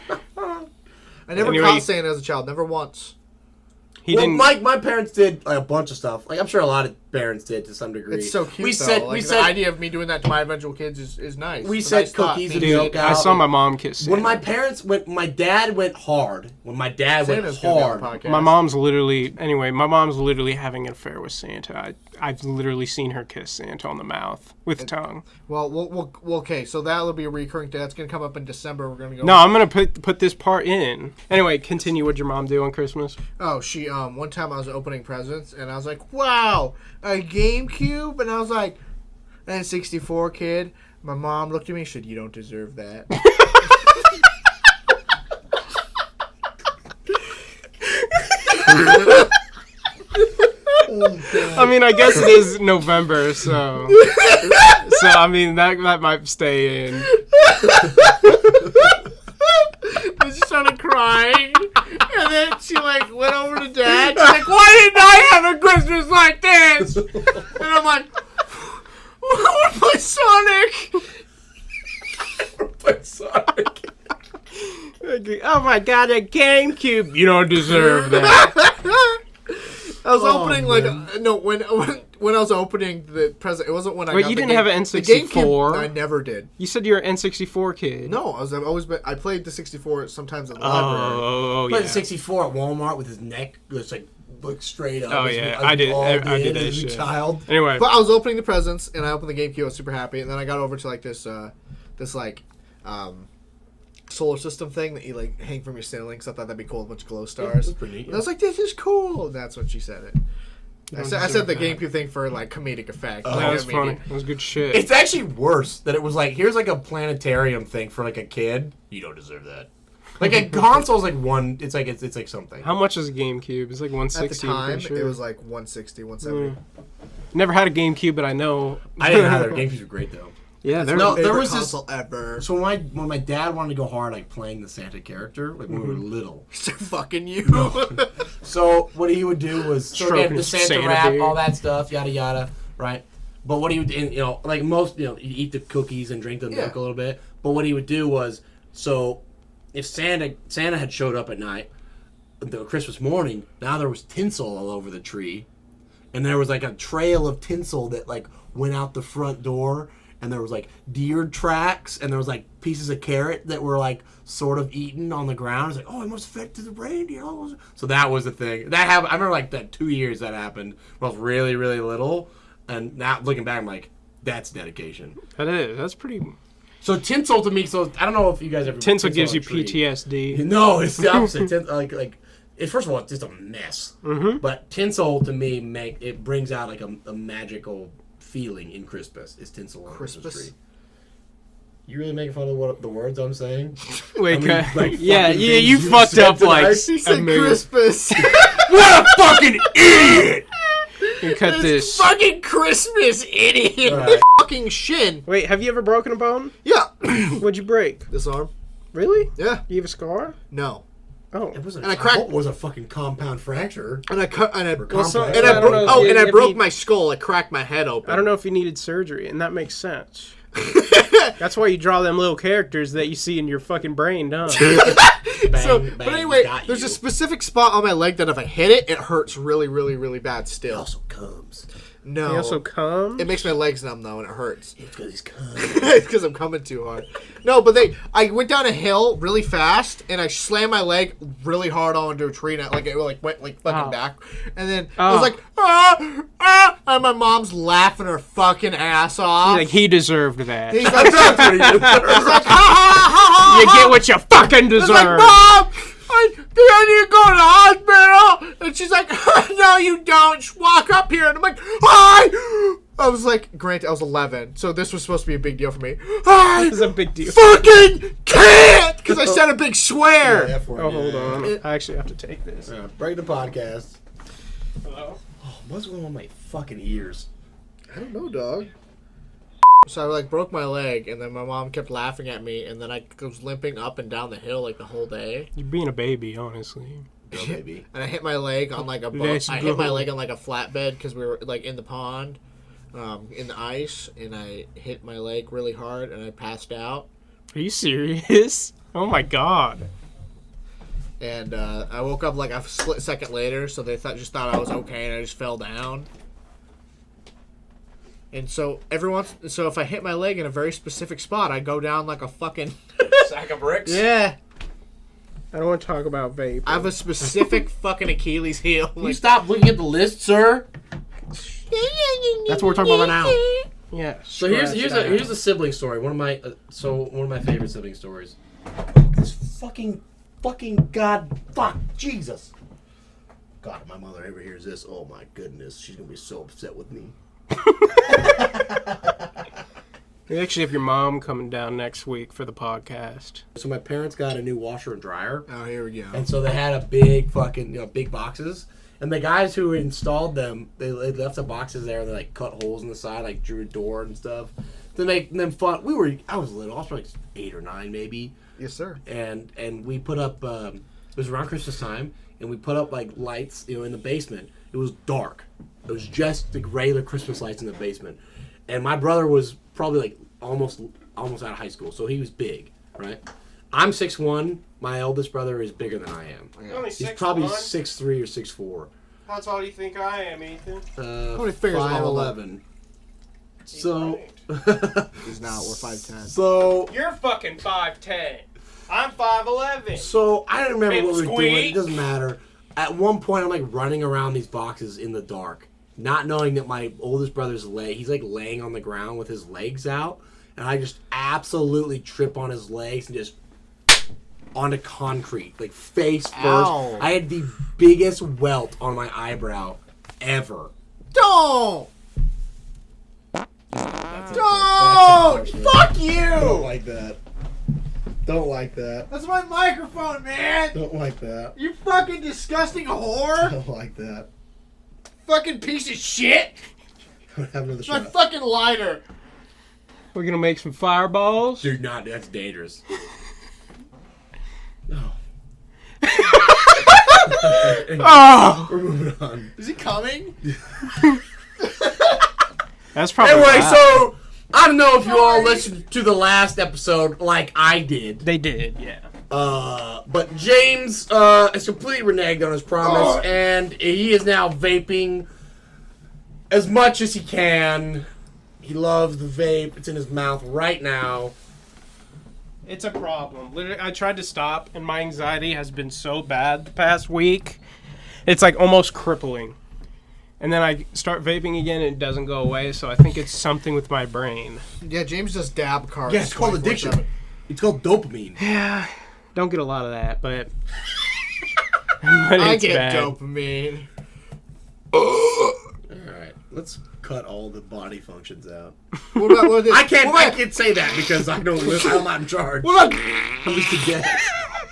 I never Anyway. caught Santa as a child. Never once. He Well, didn't. my parents did like a bunch of stuff. Like I'm sure a lot of parents did to some degree. It's so cute. We though. said Like, we the said idea of me doing that to my eventual kids is nice. we It's a said nice thought. cookies and Me- milk out. I saw my mom kiss Santa. When my dad went hard. Santa's gonna be on the podcast. My mom's literally having an affair with Santa. I've literally seen her kiss Santa on the mouth with tongue. Well, we'll okay. So that'll be a recurring thing. That's gonna come up in December. We're gonna go. No, I'm gonna put this part in. Anyway, continue. What'd your mom do on Christmas? Oh, she one time I was opening presents and I was like, wow, a GameCube, and I was like, and 64 kid. My mom looked at me and said, you don't deserve that. I mean, I guess it is November, so I mean that might stay in. And she started crying, and then she like went over to dad. She's like, why didn't I have a Christmas like this? And I'm like, I want to play Sonic. Oh my god, a GameCube! You don't deserve that. I was opening when I was opening the present, it wasn't when I. Wait, got you the didn't game- have an the N64? GameCube, I never did. You said you're an N64 kid. No, I played the 64 sometimes at the library. Oh Played yeah. the 64 at Walmart with his neck just like straight up. Oh, as yeah. we I did all that as a shit. child. Anyway, But I was opening the presents and I opened the GameCube. I was super happy, and then I got over to like this solar system thing that you like hang from your ceiling. So I thought that'd be cool, a bunch of glow stars. that's pretty neat, And I was like, "This is cool." And that's when she said it. I said the deserve GameCube thing for like comedic effect. that Like, was I mean, funny. That was good shit. It's actually worse that it was like, here's like a planetarium thing for like a kid. You don't deserve that. Like a console's like one. It's like something. How much is a GameCube? It's like At 160. the I'm time, pretty sure. it was like 160, 170. Never had a GameCube, but I know. I didn't either. GameCubes were great though. Yeah, That's there, my No, there favorite was this- console ever. So when my dad wanted to go hard, like playing the Santa character, like when we were little. Start fucking you. So what he would do was Stroking the his Santa Santa wrap, beard. all that stuff, yada yada, right? But what he would, and, like most, you eat the cookies and drink the milk a little bit. But what he would do was, so if Santa had showed up at night, the Christmas morning, now there was tinsel all over the tree, and there was like a trail of tinsel that like went out the front door. And there was like deer tracks, and there was like pieces of carrot that were like sort of eaten on the ground. It's like, oh, I must have fed it to the reindeer. So that was the thing. That happened. I remember like that 2 years that happened when I was really, really little. And now looking back, I'm like, that's dedication. that is. That's pretty. So tinsel to me, so I don't know if you guys ever Tinsel gives on you a tree. PTSD. No, it's the opposite. First of all, it's just a mess. Mm-hmm. But tinsel to me it brings out like a magical feeling in Christmas. Is tinsel on a Christmas tree? You really making fun of what the words I'm saying? Wait, I mean, like, yeah, fucking yeah, things you fucked said up like tonight. He said a million. Christmas. What a fucking idiot! You cut It's this. fucking Christmas, idiot. All right. Fucking shin. Wait, have you ever broken a bone? Yeah. What'd you break? This arm? Really? Yeah. You have a scar? No. Oh. It wasn't. And I I cracked- hope it was a fucking compound fracture. And I cut. And I. Or Well, so- complex. And I I, don't bro- know if oh, you- and I if broke you- my skull. I cracked my head open. I don't know if you needed surgery, and that makes sense. That's why you draw them little characters that you see in your fucking brain, don't you? Bang, So, bang, but anyway, got there's you. a specific spot on my leg that if I hit it, it hurts really, really, really bad It still. also comes. No. He also comes. It makes my legs numb though, and it hurts. It's because he's coming. It's because I'm coming too hard. No, but I went down a hill really fast, and I slammed my leg really hard onto a tree, and it went like fucking Oh. back. And then I was like, and my mom's laughing her fucking ass off. Like, he deserved that. He's like, That's what he did. he's like, ha ha ha ha. You get what you fucking It's like, deserve. Mom, I need to go to the hospital. And she's like, no, you don't. Just walk up here. And I'm like, hi. I was like, granted, I was 11, so this was supposed to be a big deal for me. I This is a big deal. fucking can't, because I said a big swear. Yeah, F1, Oh, hold on. It- I actually have to take this. Yeah, break the podcast. Hello? Oh, what's going on with my fucking ears? I don't know, dog. So I broke my leg, and then my mom kept laughing at me, and then I was limping up and down the hill the whole day. You're being a baby, honestly. Go, baby. And I hit my leg on a boat. Let's I hit my go. leg on a flatbed because we were in the pond, in the ice, and I hit my leg really hard, and I passed out. Are you serious? Oh my god. And I woke up a split second later, so they just thought I was okay, and I just fell down. And so so if I hit my leg in a very specific spot, I go down like a fucking Sack of bricks? yeah. I don't want to talk about vape. I have a specific fucking Achilles heel. Can you stop looking at the list, sir? That's what we're talking about now. Yeah. So here's scratch a sibling story. One of my favorite sibling stories. This fucking Jesus. God, if my mother ever hears this, oh my goodness, she's gonna be so upset with me. We actually have your mom coming down next week for the podcast. So my parents got a new washer and dryer, Oh, here we go. and so they had a big fucking big boxes. And the guys who installed them, they left the boxes there. They cut holes in the side, drew a door and stuff to make them fun. I was little. I was probably 8 or 9 maybe. Yes, sir. And we put up. It was around Christmas time, and we put up lights, in the basement. It was dark. It was just the regular Christmas lights in the basement. And my brother was probably almost out of high school, so he was big, right? I'm 6'1". My eldest brother is bigger than I am. He's probably 6'3" or 6'4". How tall do you think I am, Ethan? How many fingers am I holding? 5'11". So, He's not. We're 5'10". so, You're fucking 5'10". I'm 5'11". so I don't remember what we were doing. Pipsqueak. It doesn't matter. At one point, I'm running around these boxes in the dark, not knowing that my oldest brother's he's laying on the ground with his legs out, and I just absolutely trip on his legs and just onto concrete, face first. Ow. I had the biggest welt on my eyebrow ever. Don't! That's Don't! Fuck you! Don't like that. Don't like that. That's my microphone, man! Don't like that. You fucking disgusting whore! Don't like that. Fucking piece of shit! Have another It's my shot. fucking lighter. We're gonna make some fireballs. Dude, that's dangerous. No. Oh! We're moving on. Is he coming? That's probably Anyway, loud. so I don't know if you all listened to the last episode like I did. They did, yeah. But James is completely reneged on his promise, and he is now vaping as much as he can. He loves the vape. It's in his mouth right now. It's a problem. Literally, I tried to stop, and my anxiety has been so bad the past week. It's like almost crippling. And then I start vaping again, and it doesn't go away, so I think it's something with my brain. Yeah, James does dab cards. Yeah, it's called addiction. It's called dopamine. Yeah, don't get a lot of that, but... I it's get bad. dopamine. Alright, let's cut all the body functions out. What about this? I can't say that because I don't live, I'm not in charge. What about... I'm just a guest.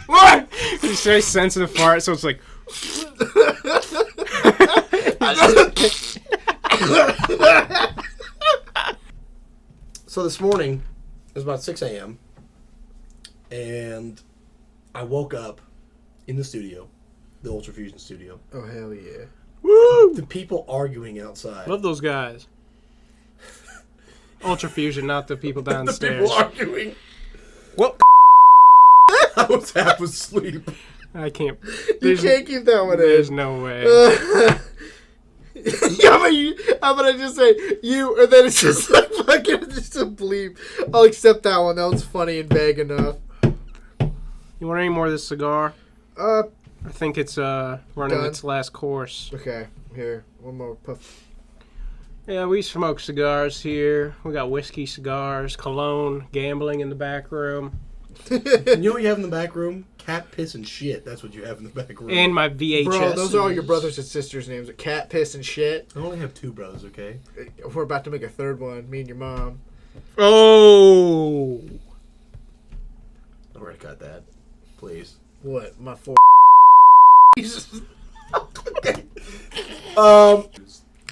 What? It's very sensitive fart, so it's like... So this morning, it was about 6 a.m., and I woke up in the studio, the UltraFusion studio. Oh, hell yeah. Woo! The people arguing outside. Love those guys. UltraFusion, not the people The downstairs. people arguing. Well, I was half asleep. I can't. You can't keep that one There's in. no way. Yeah, but how about I just say you, and then it's just like fucking just a bleep. I'll accept that one. That was funny and vague enough. You want any more of this cigar? Uh, I think it's running Done. its last course. okay. Here, one more puff. Yeah, we smoke cigars here. We got whiskey cigars, cologne, gambling in the back room, You know what you have in the back room? Cat piss and shit. That's what you have in the back room. and my VHS. Bro, those are all your brothers and sisters' names. Cat, piss, and shit. I only have 2 brothers, okay? We're about to make a third one. Me and your mom. Oh! Alright, got that. Please. What? My 4.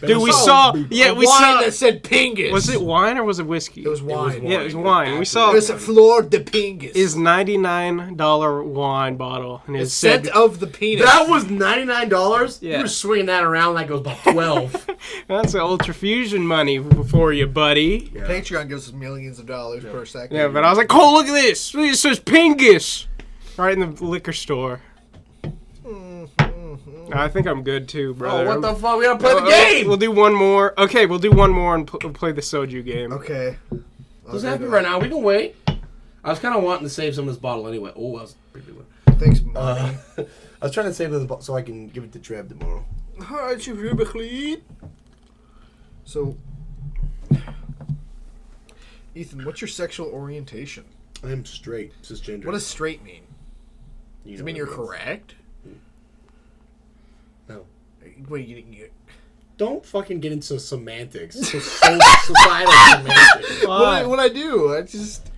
Dude, we saw. Yeah, we wine saw. that said Pingus. Was it wine or was it whiskey? It was wine. Yeah, it was wine. We saw It was a Flor de Pingus. his $99 wine bottle, and the it scent said, of the penis. That was $99? Yeah. You were swinging that around like it was about 12. "That's UltraFusion money for you, buddy." Yeah. Patreon gives us millions of dollars per second. Yeah, but I was like, "Oh, look at this! It says Pingus right in the liquor store." I think I'm good too, Oh, brother. what the fuck? We gotta play the game! We'll do one more. Okay, we'll do one more and play the soju game. Okay. Doesn't have to be right now. We can wait. I was kind of wanting to save some of this bottle anyway. Oh, that was a pretty big one. Thanks, Mommy. I was trying to save this bottle so I can give it to Trev tomorrow. So, Ethan, what's your sexual orientation? I am straight, cisgender. What does straight mean? You Does know it mean what you're means. correct? No. Wait, you Don't fucking get into semantics. Societal semantics. what I do? I just...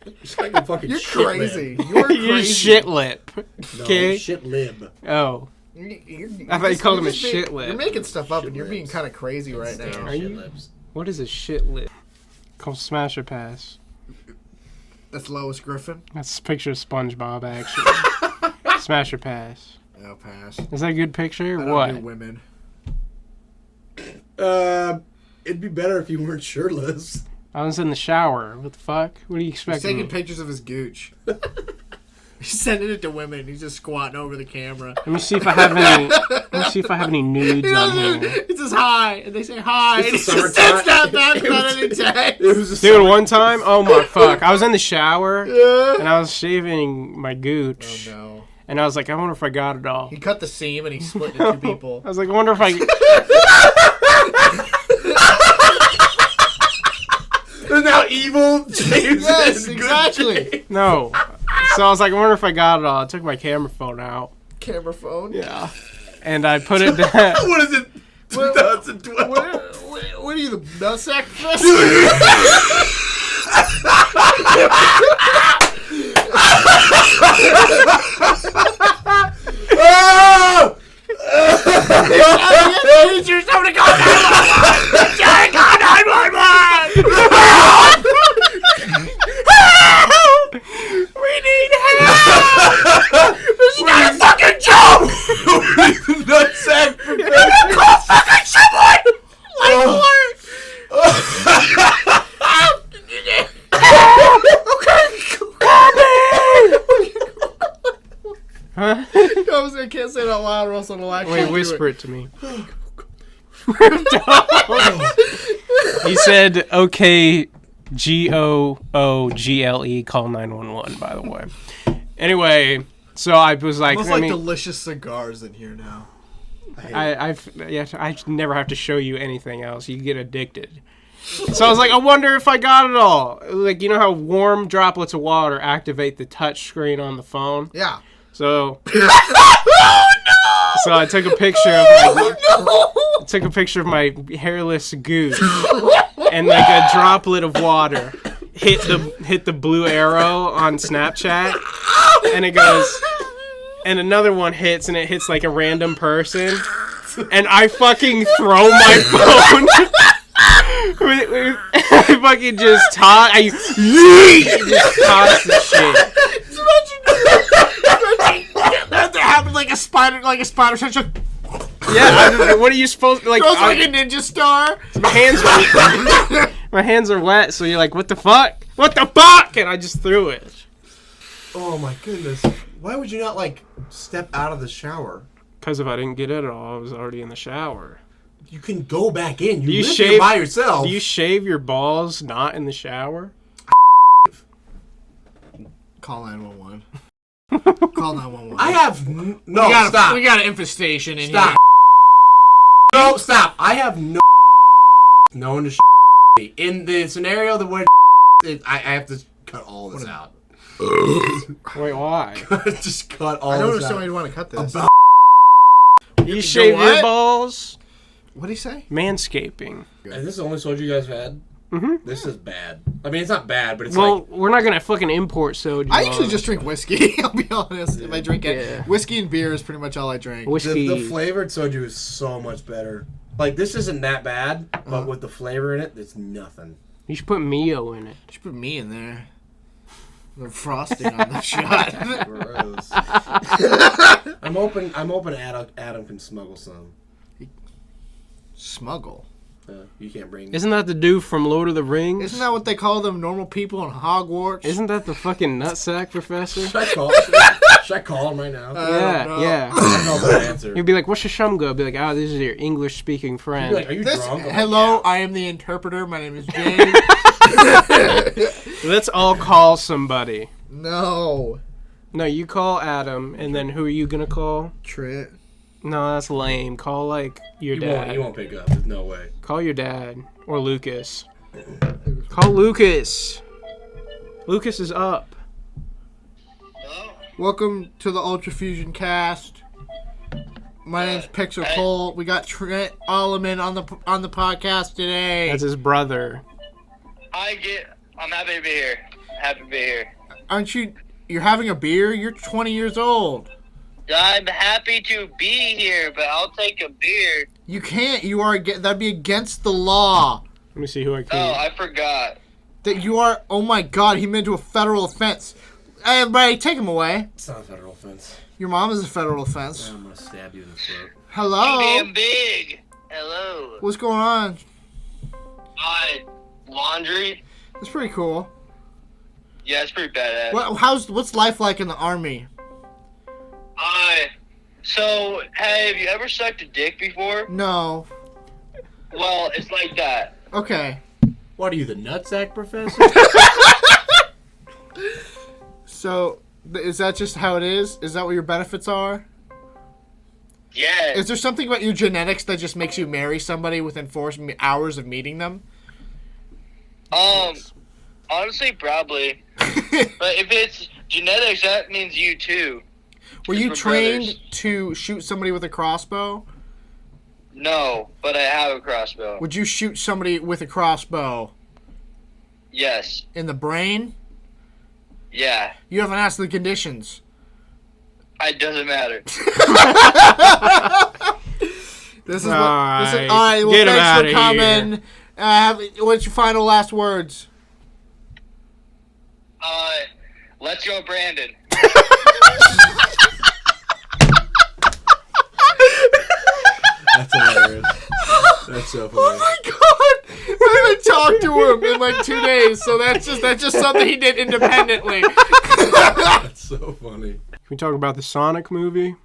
You're like a fucking You're shit crazy. lib. You're You crazy. shit lip. No, Okay. shit lib. Oh, You're I thought you called him a just being- shit lip. You're making stuff up, Shit and you're being lips. kind of crazy right Damn now. Are shit you? libs. what is a shit lip? Called Smash or Pass. That's Lois Griffin. That's a picture of SpongeBob, actually. Smash or Pass. I'll pass. Is that a good picture? I don't What? do women. It'd be better if you weren't shirtless. I was in the shower. What the fuck? What do you He's expect? taking pictures of his gooch. He's sending it to women. He's just squatting over the camera. Let me see if I have any. Let me see if I have any nudes on here. It says hi, and they say hi, It's and the he just summertime. sends that back It without was- any text. It was a Dude, one time, oh my fuck, I was in the shower Yeah. and I was shaving my gooch, Oh no. and I was like, I wonder if I got it all. He cut the seam and he split it into 2 people. I was like, I wonder if I. There's now evil James. Yes, and good exactly. James. No. So I was like, I wonder if I got it all. I took my camera phone out. Camera phone. Yeah. And I put it down. What is it? 2012. What are you, the nutsack fest? Oh! Teacher, somebody call 911! Jerry, call 911! I can't say it out loud or else it'll actually Wait, do whisper it to me. He said, okay, GOOGLE, call 911, by the way. Anyway, so I was like... Smells like delicious cigars in here now. I never have to show you anything else. You get addicted. So I was like, I wonder if I got it all. Like, you know how warm droplets of water activate the touch screen on the phone? Yeah. So... Oh, no! So I took a picture of my hairless Gooch, and like a droplet of water hit the blue arrow on Snapchat, and it goes, and another one hits, and it hits like a random person, and I fucking throw my phone. I fucking just toss the shit. That happened like a spider sense. Yeah, what are you supposed to like? Goes like a ninja star. My hands are wet, so you're like, what the fuck? What the fuck? And I just threw it. Oh my goodness! Why would you not like step out of the shower? Because if I didn't get it all, I was already in the shower. You can go back in. You live shave here by yourself. Do you shave your balls not in the shower? Call 911. Call 911. I have stop. We got an infestation in Stop. here. No, stop. I have no one to me. In the scenario that where I have to cut all this out. Wait, why? Just cut all I don't this understand out. why you want to cut this. You shave your what? balls? What did he say? Manscaping. And this is the only soju you guys have had? Mm-hmm. This is bad. I mean, it's not bad, but it's we're not going to fucking import soju. I usually just drink whiskey, I'll be honest. If I drink it. Whiskey and beer is pretty much all I drink. Whiskey. The flavored soju is so much better. Like, this isn't that bad, but with the flavor in it, it's nothing. You should put Mio in it. You should put me in there. The frosting on the shot. Gross. I'm open Adam can smuggle some. Smuggle? You can't bring... Isn't that the dude from Lord of the Rings? Isn't that what they call them, normal people in Hogwarts? Isn't that the fucking nutsack professor? Should I call him right now? Yeah. I don't know the answer. He'd be like, what's your shumgo? I'd be like, this is your English-speaking friend. He'd be like, are you drunk? Hello, I am the interpreter. My name is James. Let's all call somebody. No, you call Adam, and then who are you going to call? Trent. No, that's lame. Call, like, your dad. He won't pick up. There's no way. Call your dad. Or Lucas. Call Lucas. Lucas is up. Hello? Welcome to the UltraFusionCast. My name's Pixel Cole. We got Trent Alleman on the podcast today. That's his brother. I'm happy to be here. Happy to be here. Aren't you... You're having a beer? You're 20 years old. I'm happy to be here, but I'll take a beer. You can't. You are... That'd be against the law. Let me see who I Oh, can. I forgot. That you are... Oh my god, he meant to a federal offense. Hey, everybody, take him away. It's not a federal offense. Your mom is a federal offense. I'm going to stab you in the throat. Hello? Damn big. Hello. What's going on? Laundry? That's pretty cool. Yeah, it's pretty badass. What's life like in the army? So, have you ever sucked a dick before? No. Well, it's like that. Okay. What are you, the nutsack professor? So, is that just how it is? Is that what your benefits are? Yeah. Is there something about your genetics that just makes you marry somebody within 4 hours of meeting them? Honestly, probably. But if it's genetics, that means you too. Were you We're trained brothers. to shoot somebody with a crossbow? No, but I have a crossbow. Would you shoot somebody with a crossbow Yes. in the brain? Yeah. You haven't asked the conditions. It doesn't matter. This is All right. All right. Well, Get him thanks for outta coming. What's your final last words? Let's go, Brandon. That's hilarious. That's so funny. Oh my god! I haven't talked to him in like 2 days, so that's just something he did independently. That's so funny. Can we talk about the Sonic movie?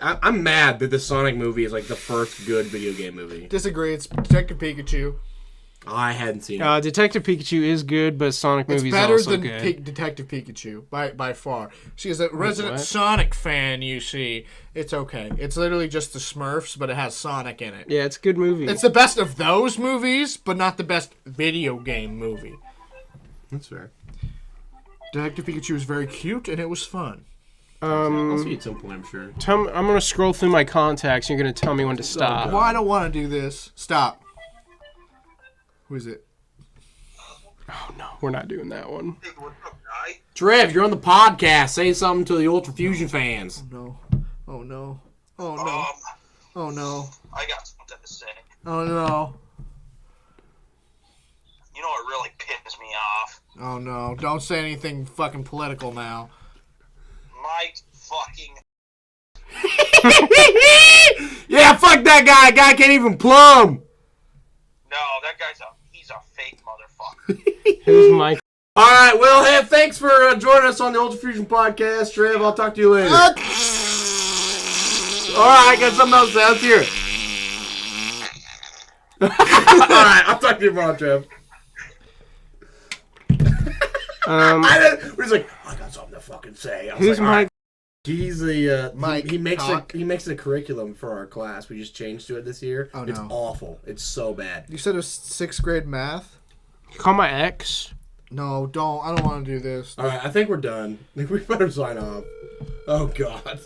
I'm mad that the Sonic movie is like the first good video game movie. Disagree. It's Detective Pikachu. I hadn't seen it. Detective Pikachu is good, but Sonic It's movie's better also than good. Detective Pikachu by far. She is a resident Sonic fan. You see, it's okay. It's literally just the Smurfs, but it has Sonic in it. Yeah, it's a good movie. It's the best of those movies, but not the best video game movie. That's fair. Detective Pikachu was very cute, and it was fun. I'll see you at some point, I'm sure. I'm gonna scroll through my contacts. And you're gonna tell me when to stop. Well, I don't want to do this. Stop. Who is it? Oh no, we're not doing that one. Hey, what's up, guy? Trev, you're on the podcast. Say something to the UltraFusion fans. No. Oh no. Oh no. Oh no. I got something to say. Oh no. You know what really pissed me off? Oh no. Don't say anything fucking political now. Mike fucking... Yeah, fuck that guy. Guy can't even plumb. No, that guy's he's a fake motherfucker. Who's Mike? All right, well, hey, thanks for joining us on the UltraFusion podcast, Trev. I'll talk to you later. All right, I got something else to say. Let's hear it. All right, I'll talk to you tomorrow, Trev. We're just like, I got something to fucking say. I was Who's like, all right. Mike? He's the Mike he makes Cock. he makes the curriculum for our class. We just changed to it this year. Oh, It's no. awful. It's so bad. You said it was 6th grade math? You call my ex? No, don't. I don't want to do this. All right, I think we're done. We better sign off. Oh God.